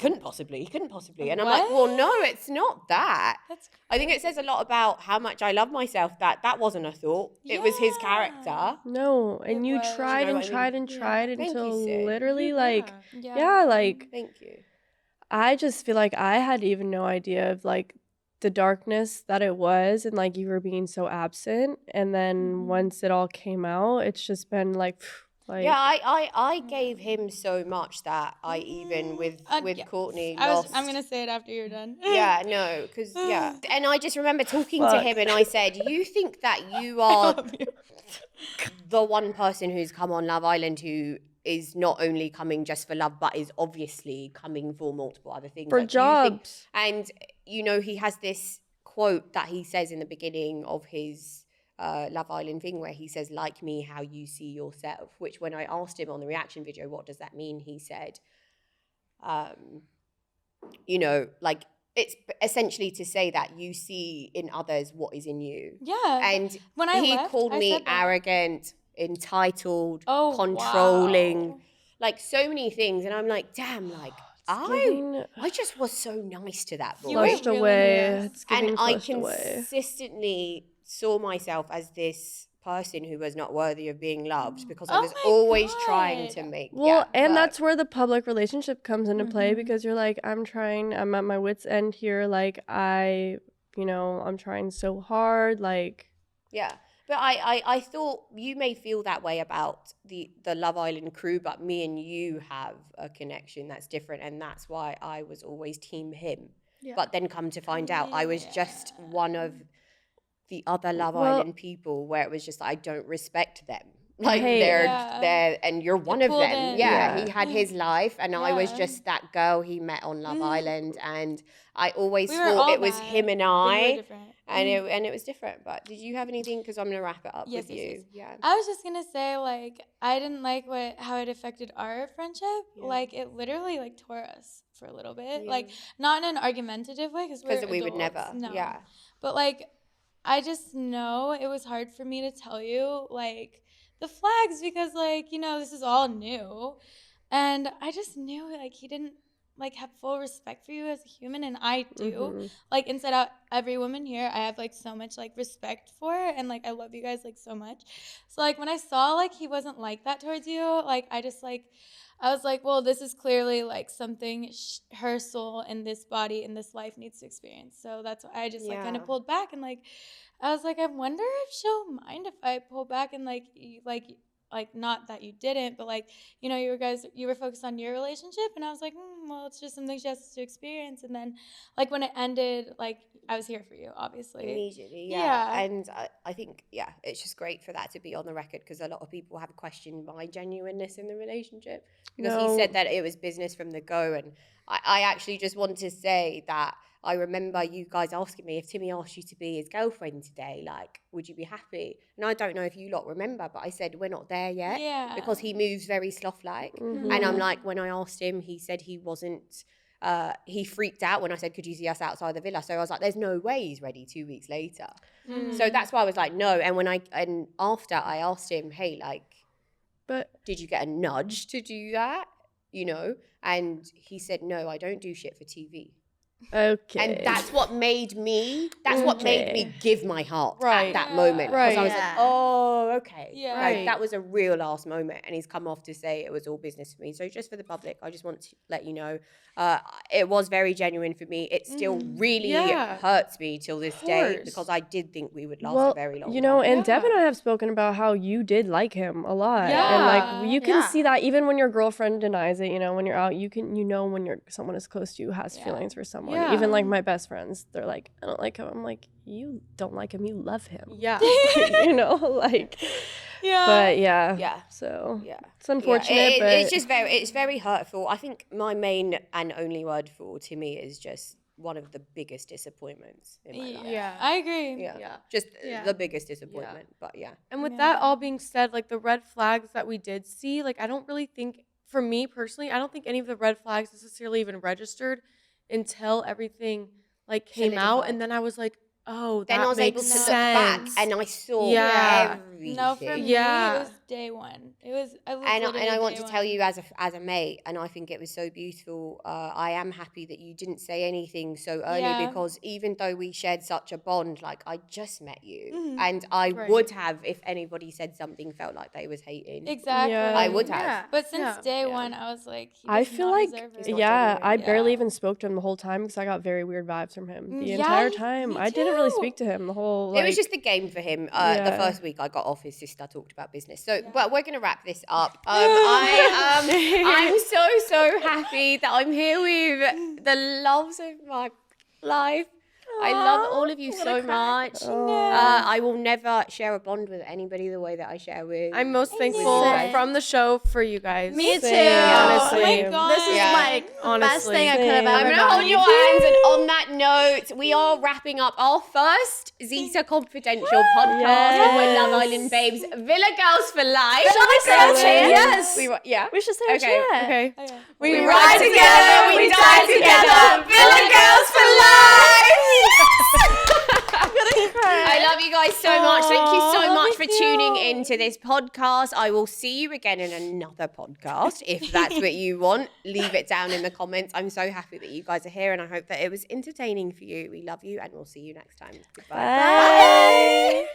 And I'm like, well, no, it's not that. That's I think it says a lot about how much I love myself, that wasn't a thought. It was his character. No, and It you was. tried You know and what I mean? tried and tried Thank you, until Sue. literally like Yeah. like Thank you. I just feel like I had even no idea of like the darkness that it was, and like you were being so absent, and then once it all came out, it's just been like Yeah, I gave him so much that I even with Yeah. Courtney I'm lost. gonna say it after you're done. Yeah, no, because yeah, and I just remember talking to him, and I said, "You think that you are the one person who's come on Love Island who is not only coming just for love, but is obviously coming for multiple other things, for like, do you think-" jobs. And you know, he has this quote that he says in the beginning of his Love Island thing where he says, "Like me, how you see yourself," which when I asked him on the reaction video, what does that mean? He said, you know, like it's essentially to say that you see in others what is in you. Yeah. And when I he left, called I me said that. arrogant, entitled, Oh, controlling, wow. like so many things. And I'm like, damn, like I just was so nice to that boy. You were Flushed really away. nice. It's giving And I flushed away. consistently saw myself as this person who was not worthy of being loved because I Oh was my always trying to God. make Well, and work. that's where the public relationship comes into play because you're like, I'm at my wit's end here. Like, I'm trying so hard. Like, Yeah. But I thought you may feel that way about the Love Island crew, but me and you have a connection that's different, and that's why I was always team him. Yeah. But then come to find out, I was just one of the other Love Well- Island people where it was just I don't respect them. Like Hey. they're and you're one of pulled them. in. Yeah, Yeah. he had his life, and I was Yeah. just that girl he met on Love Island, and I always We were thought all it was that, him and but you were I. different. And it was different. But did you have anything? Because I'm gonna wrap it up Yes, with yes, you. yes. Yeah. I was just gonna say, like, I didn't like how it affected our friendship. Yeah. Like, it literally like tore us for a little bit. Yeah. Like, not in an argumentative way, because we're Because we would adults. never. No. Yeah. But like, I just know it was hard for me to tell you like the flags because like this is all new, and I just knew like he didn't like have full respect for you as a human, and I do. Like inside out, every woman here I have like so much like respect for, and like I love you guys like so much. So like when I saw like he wasn't like that towards you, like I was like, well, this is clearly like something her soul in this body in this life needs to experience. So that's why I just like kind Yeah. of pulled back, and like I was like, I wonder if she'll mind if I pull back and like not that you didn't, but like you were focused on your relationship, and I was like, well, it's just something she has to experience. And then like when it ended, like I was here for you, obviously. Immediately, Yeah. And I think, it's just great for that to be on the record because a lot of people have questioned my genuineness in the relationship because he No. said that it was business from the go. And I actually just want to say that I remember you guys asking me if Timmy asked you to be his girlfriend today, like, would you be happy? And I don't know if you lot remember, but I said we're not there yet Yeah. because he moves very sloth-like. Mhm. And I'm like, when I asked him, he said he wasn't. He freaked out when I said, could you see us outside the villa? So I was like, there's no way he's ready 2 weeks later. So that's why I was like, no. And after I asked him, hey, like, But did you get a nudge to do that? And he said, no, I don't do shit for TV. okay. And that's what made me Okay. give my heart Right. at that moment. Because Right. I was like, oh, okay. Yeah. Like, Right. that was a real last moment. And he's come off to say it was all business for me. So just for the public, I just want to let you know, it was very genuine for me. It still really Yeah. hurts me till this day course. because I did think we would last well, a very long you know, time. and Dev and Yeah. I have spoken about how you did like him a lot. Yeah. And like you can Yeah. see that even when your girlfriend denies it, when you're out, when someone is close to you has Yeah. feelings for someone. Yeah. Even like my best friends, they're like, I don't like him. I'm like, you don't like him, you love him. Yeah. Like Yeah. but yeah. Yeah. So Yeah. it's unfortunate, Yeah, but it's very hurtful. I think my main and only word for Timmy is just one of the biggest disappointments in my life. Yeah. I agree. Yeah. Just Yeah. the biggest disappointment. But yeah. And with Yeah. that all being said, like the red flags that we did see, like I don't really think, for me personally, I don't think any of the red flags necessarily even registered until everything like came out, Solidified. and then I was like, oh, Then that I was able makes to sense. look back and I saw Yeah. everything. No, for me, Yeah. it was day one. It was and literally I want day to tell one. you as a mate, and I think it was so beautiful. I am happy that you didn't say anything so early Yeah. because even though we shared such a bond, like I just met you, Mhm. and I Right. would have if anybody said something felt like they was hating. Exactly. Yeah. I would have. Yeah. But since Yeah. day Yeah. one, I was like, he I does feel not like, deserve It's it. not yeah, genuine. I barely Yeah. even spoke to him the whole time because I got very weird vibes from him the Yeah, entire time. me I didn't really too. speak to him the whole. It was like- just a game for him. The Yeah. first week I got off, his sister talked about business. So, Yeah. but we're gonna wrap this up. I'm so happy that I'm here with the loves of my life. I love all of you so much. I will never share a bond with anybody the way that I share with. I'm most with thankful you guys. from the show for you guys. Me too. Same, honestly. Oh my Same. god. This is Yeah. like the best Honestly. thing I could have Same. ever I'm gonna done. hold your hands, and on that note, we are wrapping up our first Zeta Confidential podcast with my Love Island babes, Villa Girls for Life. Shall we say our chant? Yes. Yeah. We should say our Okay. chant. Okay. Okay. We ride together, we die together, Villa Girls for Life! I love you guys so much. Thank you so much for tuning in to this podcast. I will see you again in another podcast. If that's what you want, leave it down in the comments. I'm so happy that you guys are here and I hope that it was entertaining for you. We love you and we'll see you next time. Goodbye. Bye.